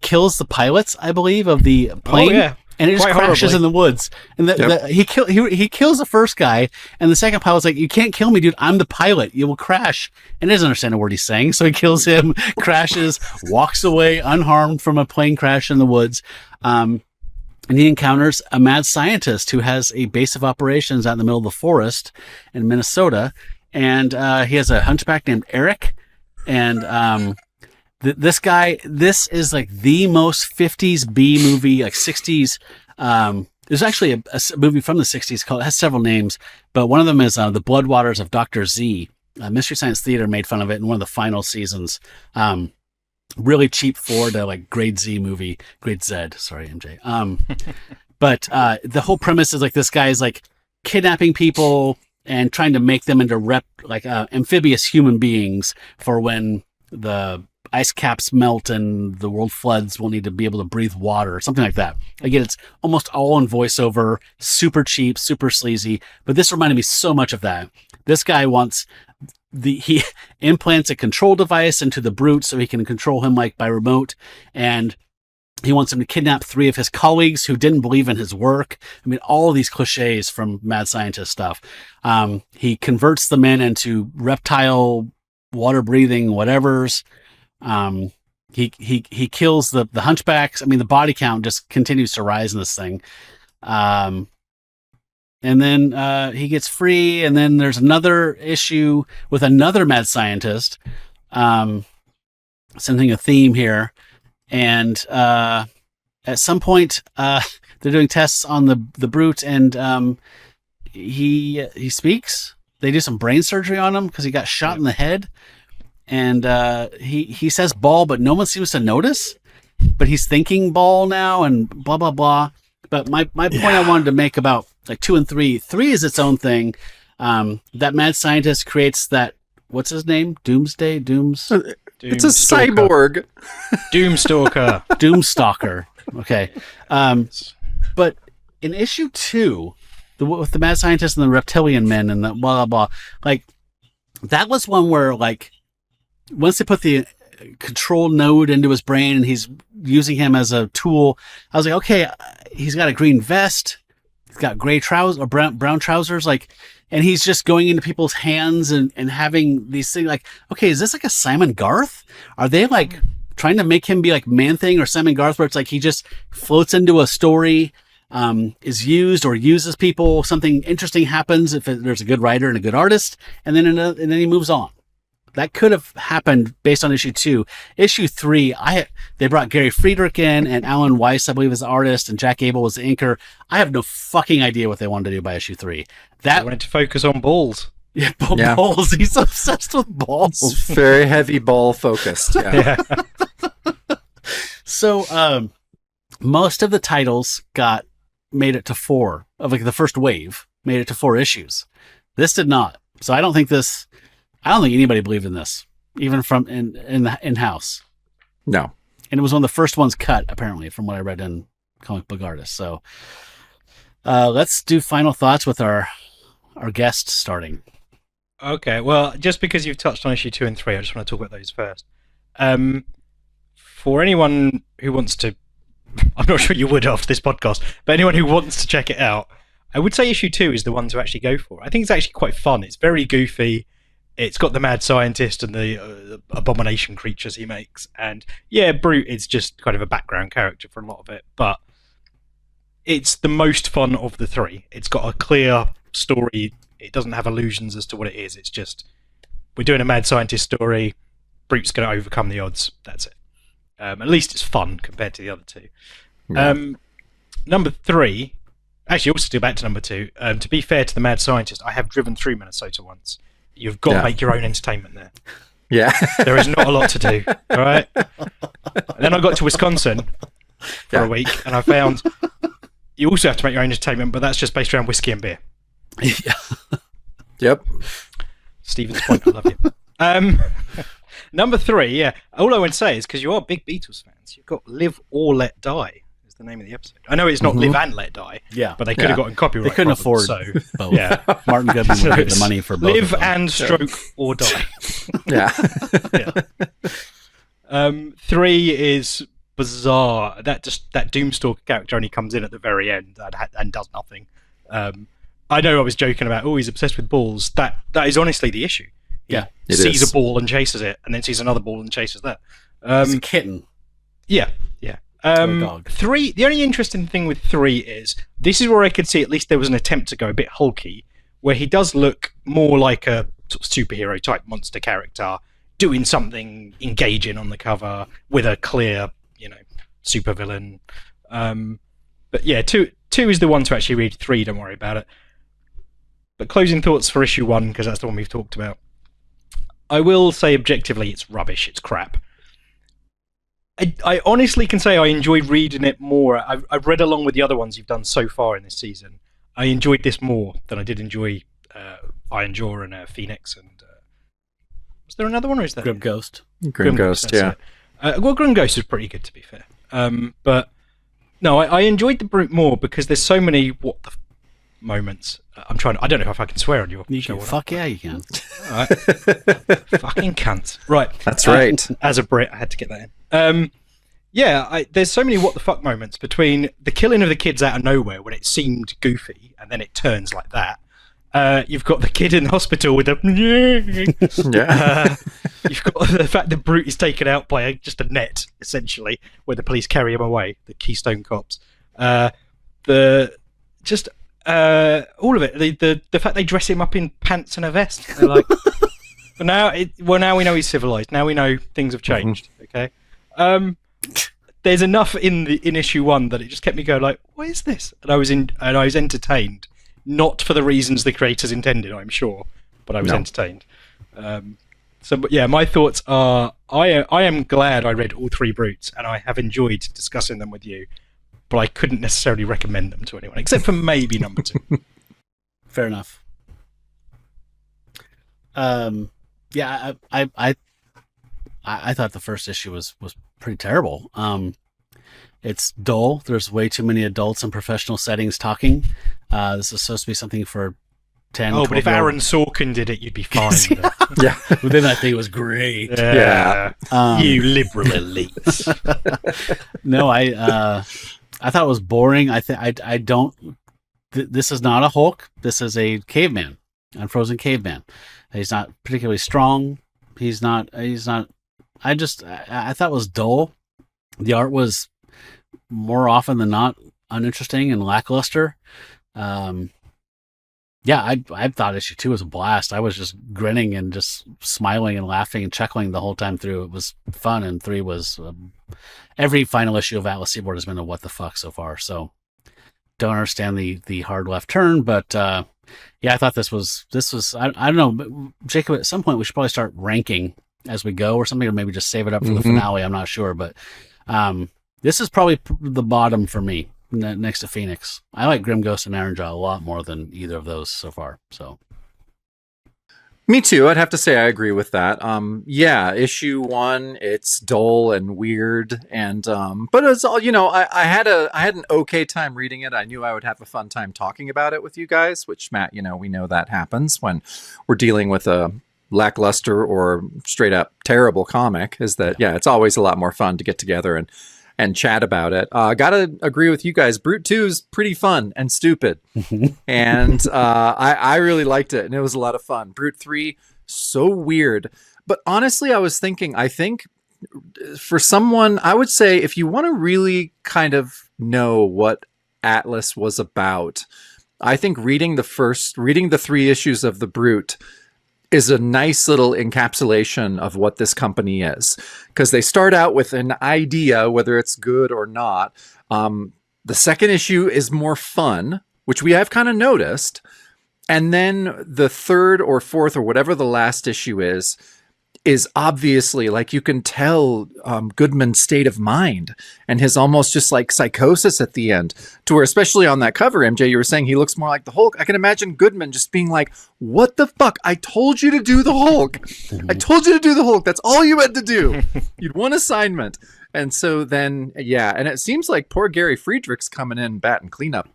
kills the pilots, I believe, of the plane, and it just crashes in the woods. And he kills the first guy, and the second pilot's like, "You can't kill me, dude. I'm the pilot. You will crash." And he doesn't understand a word he's saying, so he kills him, crashes, walks away unharmed from a plane crash in the woods. And he encounters a mad scientist who has a base of operations out in the middle of the forest in Minnesota. And he has a hunchback named Eric. And this guy, this is like the most 50s B movie, like 60s. There's actually a movie from the 60s called, it has several names, but one of them is The Bloodwaters of Dr. Z. Mystery Science Theater made fun of it in one of the final seasons. Really cheap Ford, grade Z movie, grade Z. Sorry, MJ. But the whole premise is like this guy is like kidnapping people and trying to make them into amphibious human beings for when the ice caps melt and the world floods. We'll need to be able to breathe water or something like that. Again, it's almost all in voiceover, super cheap, super sleazy. But this reminded me so much of that. This guy wants. He implants a control device into the Brute so he can control him by remote, and he wants him to kidnap 3 of his colleagues who didn't believe in his work. I mean, all of these cliches from mad scientist stuff. He converts the men into reptile, water breathing whatevers. He kills the hunchbacks. I mean, the body count just continues to rise in this thing. And then he gets free, and then there's another issue with another mad scientist, sensing a theme here. And at some point, they're doing tests on the brute, and he speaks. They do some brain surgery on him because he got shot in the head, and he says ball, but no one seems to notice. But he's thinking ball now, and blah blah blah. But my point I wanted to make about like 2 and 3. 3 is its own thing. That mad scientist creates that. What's his name? Doomsday? It's a cyborg. Doomstalker. Doomstalker. Okay. But in issue 2, with the mad scientist and the reptilian men and the blah, blah, blah, like, that was one where, like, once they put the control node into his brain and he's using him as a tool, I was like, okay, he's got a green vest, he's got gray trousers or brown trousers, like, and he's just going into people's hands and having these things, like, okay, is this like a Simon Garth? Are they like trying to make him be like Man-Thing or Simon Garth, where it's like he just floats into a story, is used or uses people, something interesting happens if there's a good writer and a good artist, and then he moves on. That could have happened based on issue 2. Issue 3, they brought Gary Friedrich in, and Alan Weiss, I believe, is the artist, and Jack Abel was the inker. I have no fucking idea what they wanted to do by issue 3. They wanted to focus on balls. Yeah, balls. He's obsessed with balls. It's very heavy ball focused. Yeah. So, most of the titles made it to 4 of like the first wave, made it to 4 issues. This did not. So I don't think anybody believed in this, even from in-house. No. And it was one of the first ones cut, apparently, from what I read in Comic Book Artist. So let's do final thoughts with our guest starting. Okay, well, just because you've touched on issue 2 and 3, I just want to talk about those first. For anyone who wants to, I'm not sure you would after this podcast, but anyone who wants to check it out, I would say issue 2 is the one to actually go for. I think it's actually quite fun. It's very goofy. It's got the mad scientist and the abomination creatures he makes. And yeah, Brute is just kind of a background character for a lot of it, but it's the most fun of the 3. It's got a clear story. It doesn't have illusions as to what it is. It's just, we're doing a mad scientist story. Brute's going to overcome the odds. That's it. At least it's fun compared to the other 2. Yeah. Number 3, actually, also still back to number 2. To be fair to the mad scientist, I have driven through Minnesota once. You've got to make your own entertainment there. Yeah. There is not a lot to do, all right? And then I got to Wisconsin for a week, and I found you also have to make your own entertainment, but that's just based around whiskey and beer. Yeah. Yep. Stephen's point, I love you. Number 3, yeah. All I would say is, because you are big Beatles fans, you've got Live or Let Die. The name of the episode. I know it's not Live and Let Die. Yeah, but they could have gotten copyright. They couldn't problems, afford so both. Yeah, Martin Goodman would get the money for both. Live and stroke or die. Yeah. 3 is bizarre. That Doomstalker character only comes in at the very end and does nothing. I know I was joking about, he's obsessed with balls. That is honestly the issue. He sees a ball and chases it, and then sees another ball and chases that. It's a kitten. Yeah. 3, the only interesting thing with 3 is, this is where I could see at least there was an attempt to go a bit hulky, where he does look more like a sort of superhero type monster character, doing something engaging on the cover with a clear, supervillain. But yeah, 2 is the one to actually read. 3, don't worry about it. But closing thoughts for issue 1, because that's the one we've talked about. I will say objectively it's rubbish, it's crap. I honestly can say I enjoyed reading it more. I've read along with the other ones you've done so far in this season. I enjoyed this more than I did enjoy Iron Jaw and Phoenix. And was there another one, or is that Grim Ghost? Grim Ghost, yeah. Well, Grim Ghost is pretty good, to be fair. But no, I enjoyed the Brute more because there's so many what the moments. I don't know if I can swear on your show. Fuck yeah, you can. All right. Fucking cunt. Right. That's right. As a Brit, I had to get that in. There's so many what the fuck moments between the killing of the kids out of nowhere when it seemed goofy and then it turns like that. You've got the kid in the hospital with a you've got the fact that Brute is taken out by just a net, essentially, where the police carry him away, the Keystone Cops. All of it. The fact they dress him up in pants and a vest. They're like, now we know he's civilized. Now we know things have changed. Okay. there's enough in issue 1 that it just kept me going like, what is this? And I was entertained, not for the reasons the creators intended, I'm sure, but I was entertained. But yeah, my thoughts are I am glad I read all 3 Brutes, and I have enjoyed discussing them with you, but I couldn't necessarily recommend them to anyone, except for maybe number 2. Fair enough. Yeah, I thought the first issue was pretty terrible. It's dull. There's way too many adults in professional settings talking. This is supposed to be something for 10. Oh, but if Aaron Sorkin did it, you'd be fine. Yeah. But then I think it was great. Yeah. You liberal elites. No, I thought it was boring. I don't. This is not a Hulk. This is a caveman, unfrozen caveman. He's not particularly strong. He's not. I thought it was dull. The art was more often than not uninteresting and lackluster. Yeah, I thought issue 2 was a blast. I was just grinning and just smiling and laughing and chuckling the whole time through. It was fun, and 3 was every final issue of Atlas Seaboard has been a what the fuck so far. So don't understand the hard left turn, but yeah, I thought this was I don't know, but Jacob, at some point we should probably start ranking as we go or something, or maybe just save it up for the finale. I'm not sure, but this is probably the bottom for me. Next to Phoenix. I like Grim Ghost and Iron Jaw a lot more than either of those so far. So, me too. I'd have to say I agree with that. Yeah, issue 1, it's dull and weird, and but it's all, I had an okay time reading it. I knew I would have a fun time talking about it with you guys, which, Matt, we know that happens when we're dealing with a lackluster or straight up terrible comic. Is that it's always a lot more fun to get together and chat about it. Gotta agree with you guys. Brute 2 is pretty fun and stupid. And I really liked it, and it was a lot of fun. Brute 3, so weird. But honestly, I think for someone, I would say if you want to really kind of know what Atlas was about, I think reading the 3 issues of The Brute is a nice little encapsulation of what this company is, because they start out with an idea, whether it's good or not. The second issue is more fun, which we have kind of noticed. And then the third or fourth or whatever the last issue is obviously, like, you can tell Goodman's state of mind and his almost just like psychosis at the end, to where, especially on that cover, MJ, you were saying he looks more like the Hulk. I can imagine Goodman just being like, what the fuck? I told you to do the Hulk. I told you to do the Hulk. That's all you had to do. You'd one assignment. And so then, and it seems like poor Gary Friedrich's coming in batting cleanup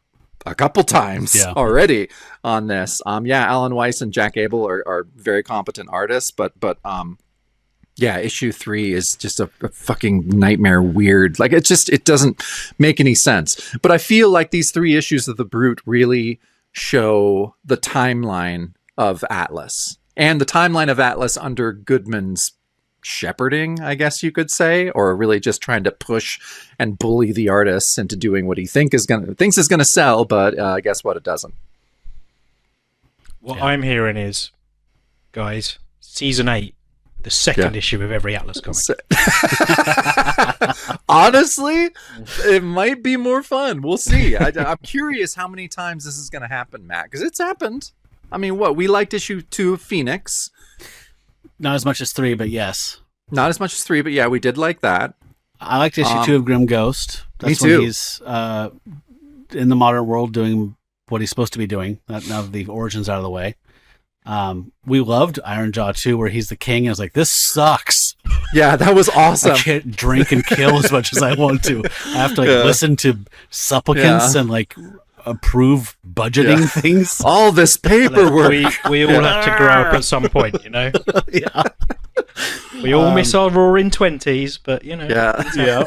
a couple times already on this. Alan Weiss and Jack Abel are very competent artists, but issue 3 is just a fucking nightmare weird. Like, it doesn't make any sense. But I feel like these 3 issues of The Brute really show the timeline of Atlas, and the timeline of Atlas under Goodman's shepherding, I guess you could say, or really just trying to push and bully the artists into doing what he thinks is gonna sell, but guess what? It doesn't. What I'm hearing is, guys, season 8, the second issue of every Atlas comic. Honestly, it might be more fun. We'll see. I'm curious how many times this is going to happen, Matt, because it's happened. I mean, we liked issue 2 of Phoenix. Not as much as 3, but yes. Not as much as 3, but yeah, we did like that. I liked issue 2 of Grim Ghost. That's me too. When he's in the modern world doing what he's supposed to be doing. Now the origin's out of the way. We loved Iron Jaw 2, where he's the king. I was like, this sucks. Yeah, that was awesome. I can't drink and kill as much as I want to. I have to listen to supplicants and approve budgeting things. All this paperwork. We all have to grow up at some point, Yeah. We all miss our roaring 20s, but Yeah.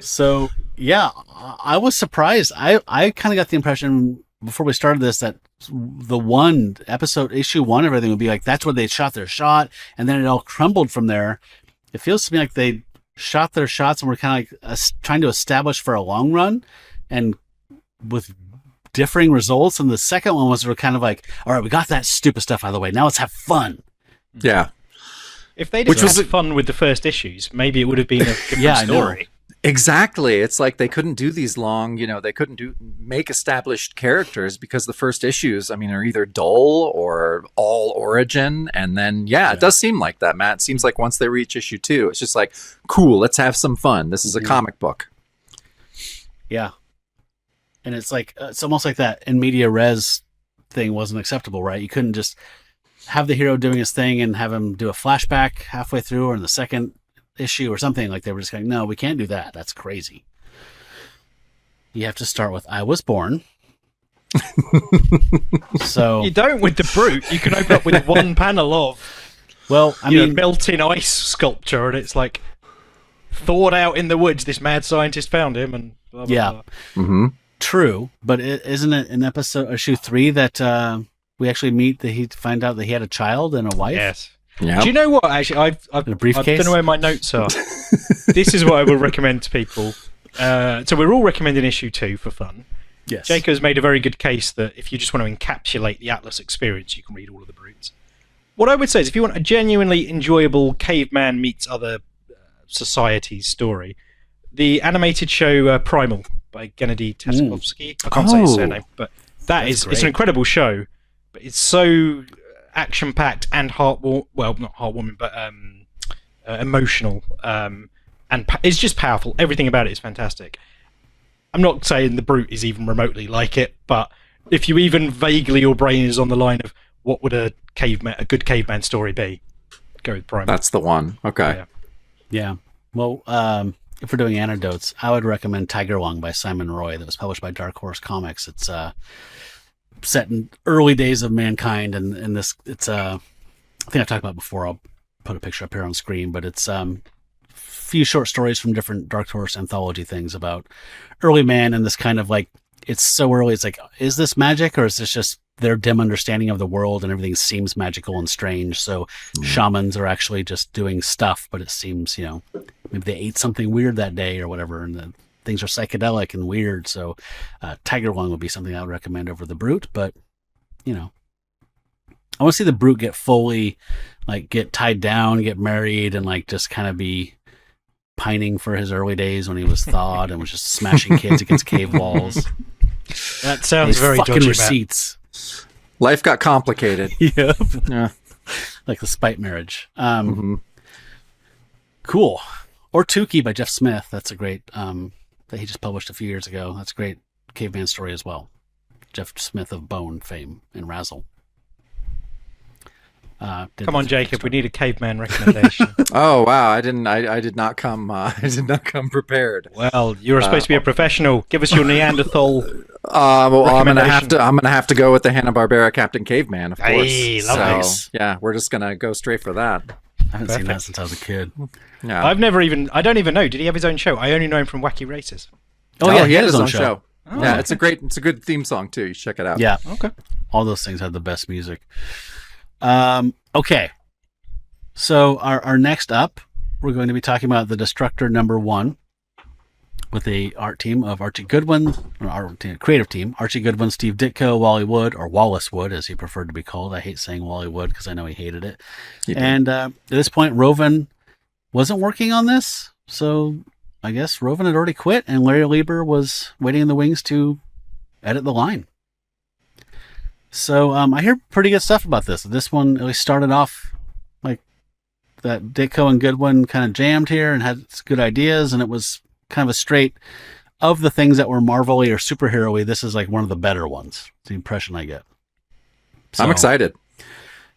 So I was surprised. I kind of got the impression before we started this that the one episode, issue 1, everything would be like, that's where they shot their shot, and then it all crumbled from there. It feels to me like they shot their shots and were kind of like trying to establish for a long run, and with differing results. And the second one was we're kind of like, all right, we got that stupid stuff out of the way. Now let's have fun. Yeah. If they just had fun with the first issues, maybe it would have been a different story. Exactly. It's like they couldn't do these long, they couldn't make established characters because the first issues, I mean, are either dull or all origin. And then, it does seem like that, Matt. It seems like once they reach issue 2, it's just like, cool, let's have some fun. This is a comic book. Yeah. And it's like, it's almost like that in media res thing wasn't acceptable, right? You couldn't just have the hero doing his thing and have him do a flashback halfway through or in the second issue or something. Like they were just going, no, we can't do that. That's crazy. You have to start with I was born. So you don't with the Brute. You can open up with one panel of melting ice sculpture, and it's like thawed out in the woods. This mad scientist found him, and blah, blah, blah. Mm-hmm. True, but isn't it in issue 3 that we actually find out that he had a child and a wife? Yes. Yep. Do you know what? Actually, I don't know where my notes are. This is what I will recommend to people. So we're all recommending issue 2 for fun. Yes. Jacob's made a very good case that if you just want to encapsulate the Atlas experience, you can read all of the Brutes. What I would say is, if you want a genuinely enjoyable caveman meets other societies story, the animated show Primal by Gennady Tartakovsky. I can't say his surname, but it's an incredible show. But it's so action-packed and not heartwarming, but emotional, and it's just powerful. Everything about it is fantastic. I'm not saying the Brute is even remotely like it, but if you even vaguely, your brain is on the line of what would a good caveman story be, go with Primal. That's the one. Okay. Yeah. Well, if we're doing anecdotes, I would recommend Tiger Lung by Simon Roy that was published by Dark Horse Comics. It's set in early days of mankind, and it's I think I've talked about it before. I'll put a picture up here on screen, but it's few short stories from different Dark Horse anthology things about early man, and this kind of like, it's so early, it's like, is this magic or is this just their dim understanding of the world and everything seems magical and strange? So shamans are actually just doing stuff, but it seems, maybe they ate something weird that day or whatever, and things are psychedelic and weird. So Tiger Lung would be something I would recommend over the Brute, but I want to see the Brute get fully, like, get tied down, get married, and like just kind of be pining for his early days when he was thawed and was just smashing kids against cave walls. That sounds very fucking dodgy, receipts. Life got complicated. Yep. Yeah. Like the spite marriage. Cool. Or Tukey by Jeff Smith. That's a great, that he just published a few years ago. That's a great caveman story as well. Jeff Smith of Bone fame and Razzle. Come on, Jacob. We need a caveman recommendation. Oh wow! I did not come. I did not come prepared. Well, you're supposed to be a professional. Give us your Neanderthal. Well, I'm gonna have to go with the Hanna-Barbera Captain Caveman, of course. Hey, nice. Yeah, we're just gonna go straight for that. I haven't seen that since I was a kid. Yeah. I don't even know. Did he have his own show? I only know him from Wacky Races. Oh yeah, he had his own show. Oh, yeah, it's a good theme song too. You should check it out. Yeah. Okay. All those things had the best music. Okay. So our next up, we're going to be talking about The Destructor #1 with the art team of Archie Goodwin, or our creative team, Archie Goodwin, Steve Ditko, Wally Wood, or Wallace Wood, as he preferred to be called. I hate saying Wally Wood because I know he hated it. And at this point, Rovan wasn't working on this, so I guess Rovan had already quit, and Larry Lieber was waiting in the wings to edit the line. So I hear pretty good stuff about this. This one at least started off like that Ditko and Goodwin kind of jammed here and had good ideas, and it was kind of a straight, of the things that were Marvel-y or superhero-y, this is like one of the better ones. It's the impression I get. So, I'm excited.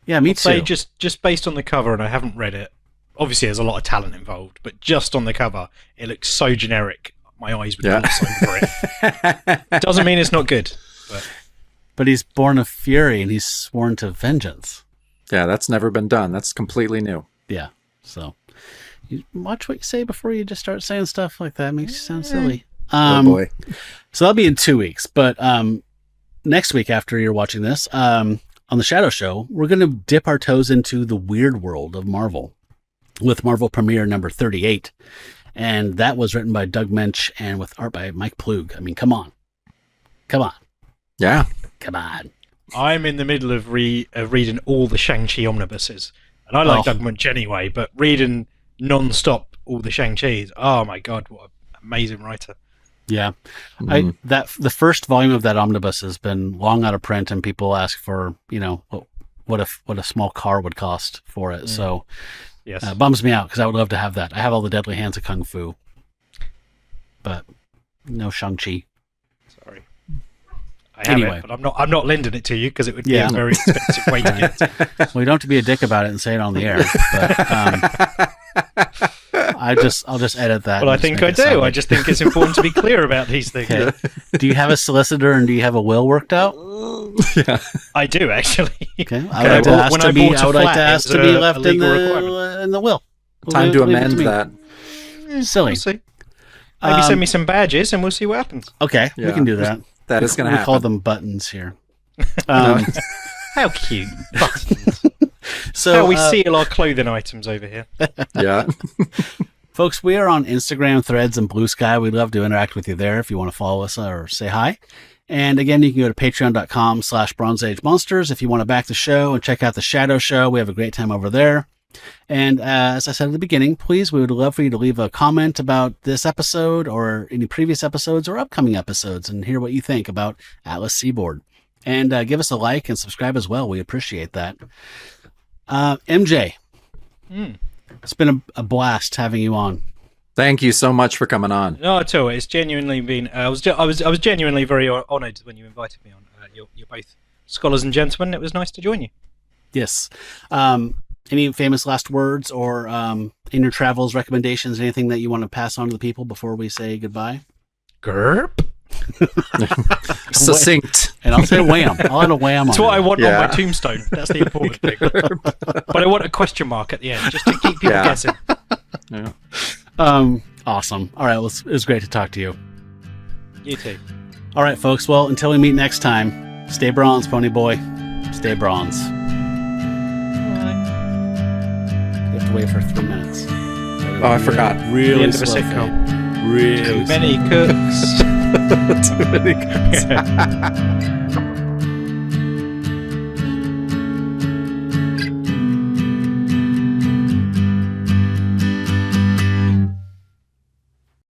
Yeah, me I'd too. say just based on the cover, and I haven't read it, obviously there's a lot of talent involved, but just on the cover, it looks so generic, my eyes would gloss over it. Doesn't mean it's not good. But he's born of fury, and he's sworn to vengeance. Yeah, that's never been done. That's completely new. Yeah, so you watch what you say before you just start saying stuff like that. It makes you sound silly. Oh boy. So that'll be in 2 weeks. But next week, after you're watching this, on the Shadow Show, we're going to dip our toes into the weird world of Marvel with Marvel Premiere number 38. And that was written by Doug Mensch and with art by Mike Plug. I mean, come on. Yeah. Come on. I'm in the middle of reading all the Shang-Chi omnibuses. And I like Doug Munch anyway, but reading non-stop all the Shang-Chis, oh my god, what a amazing writer. Yeah, the first volume of that omnibus has been long out of print, and people ask for what a small car would cost for it. So Yes, bums me out because I would love to have that. I have all the Deadly Hands of Kung Fu, but no Shang-Chi. sorry. I have Anyway. it, but I'm not lending it to you because it would be a very expensive way to get. Well, you don't have to be a dick about it and say it on the air. But I'll just edit that. Well, I and just think make I it sound do. I like- just think it's important to be clear about these things. Okay. Do you have a solicitor and do you have a will worked out? Yeah. I do actually. Okay. I Okay, would like to well, ask when to I be. bought a I would like to flat, ask it to was be a left in legal the requirement. will. Time to Leave it amend me. that. Silly. We'll see. Maybe send me some badges and we'll see what happens. Okay, we Yeah. can do that. That is going to We happen. call them buttons here. How cute. Buttons. So How we seal our clothing items over here. Yeah. folks, we are on Instagram, Threads, and Blue Sky. We'd love to interact with you there if you want to follow us or say hi. And again, you can go to patreon.com/Bronze Age Monsters if you want to back the show and check out the Shadow Show. We have a great time over there. And as I said at the beginning, please, we would love for you to leave a comment about this episode or any previous episodes or upcoming episodes and hear what you think about Atlas Seaboard. And give us a like and subscribe as well. We appreciate that. MJ, it's been a blast having you on. Thank you so much for coming on. No, at all. It's genuinely been. I was genuinely very honoured when you invited me on. You're both scholars and gentlemen. It was nice to join you. Yes. Any famous last words or in your travels, recommendations, anything that you want to pass on to the people before we say goodbye? Gerp. Succinct. And I'll say wham. I'll add a wham That's on what I it. want Yeah. on my tombstone. That's the important thing. But I want a question mark at the end, just to keep people Yeah. guessing. Yeah. Awesome. All right. Well, it was great to talk to you. You too. All right, folks. Well, until we meet next time, stay bronze, Pony Boy. Stay bronze. You have to wait for 3 minutes. Oh, I forgot. Really The end of a slow sitcom. fade. Really Too many cooks. Too many.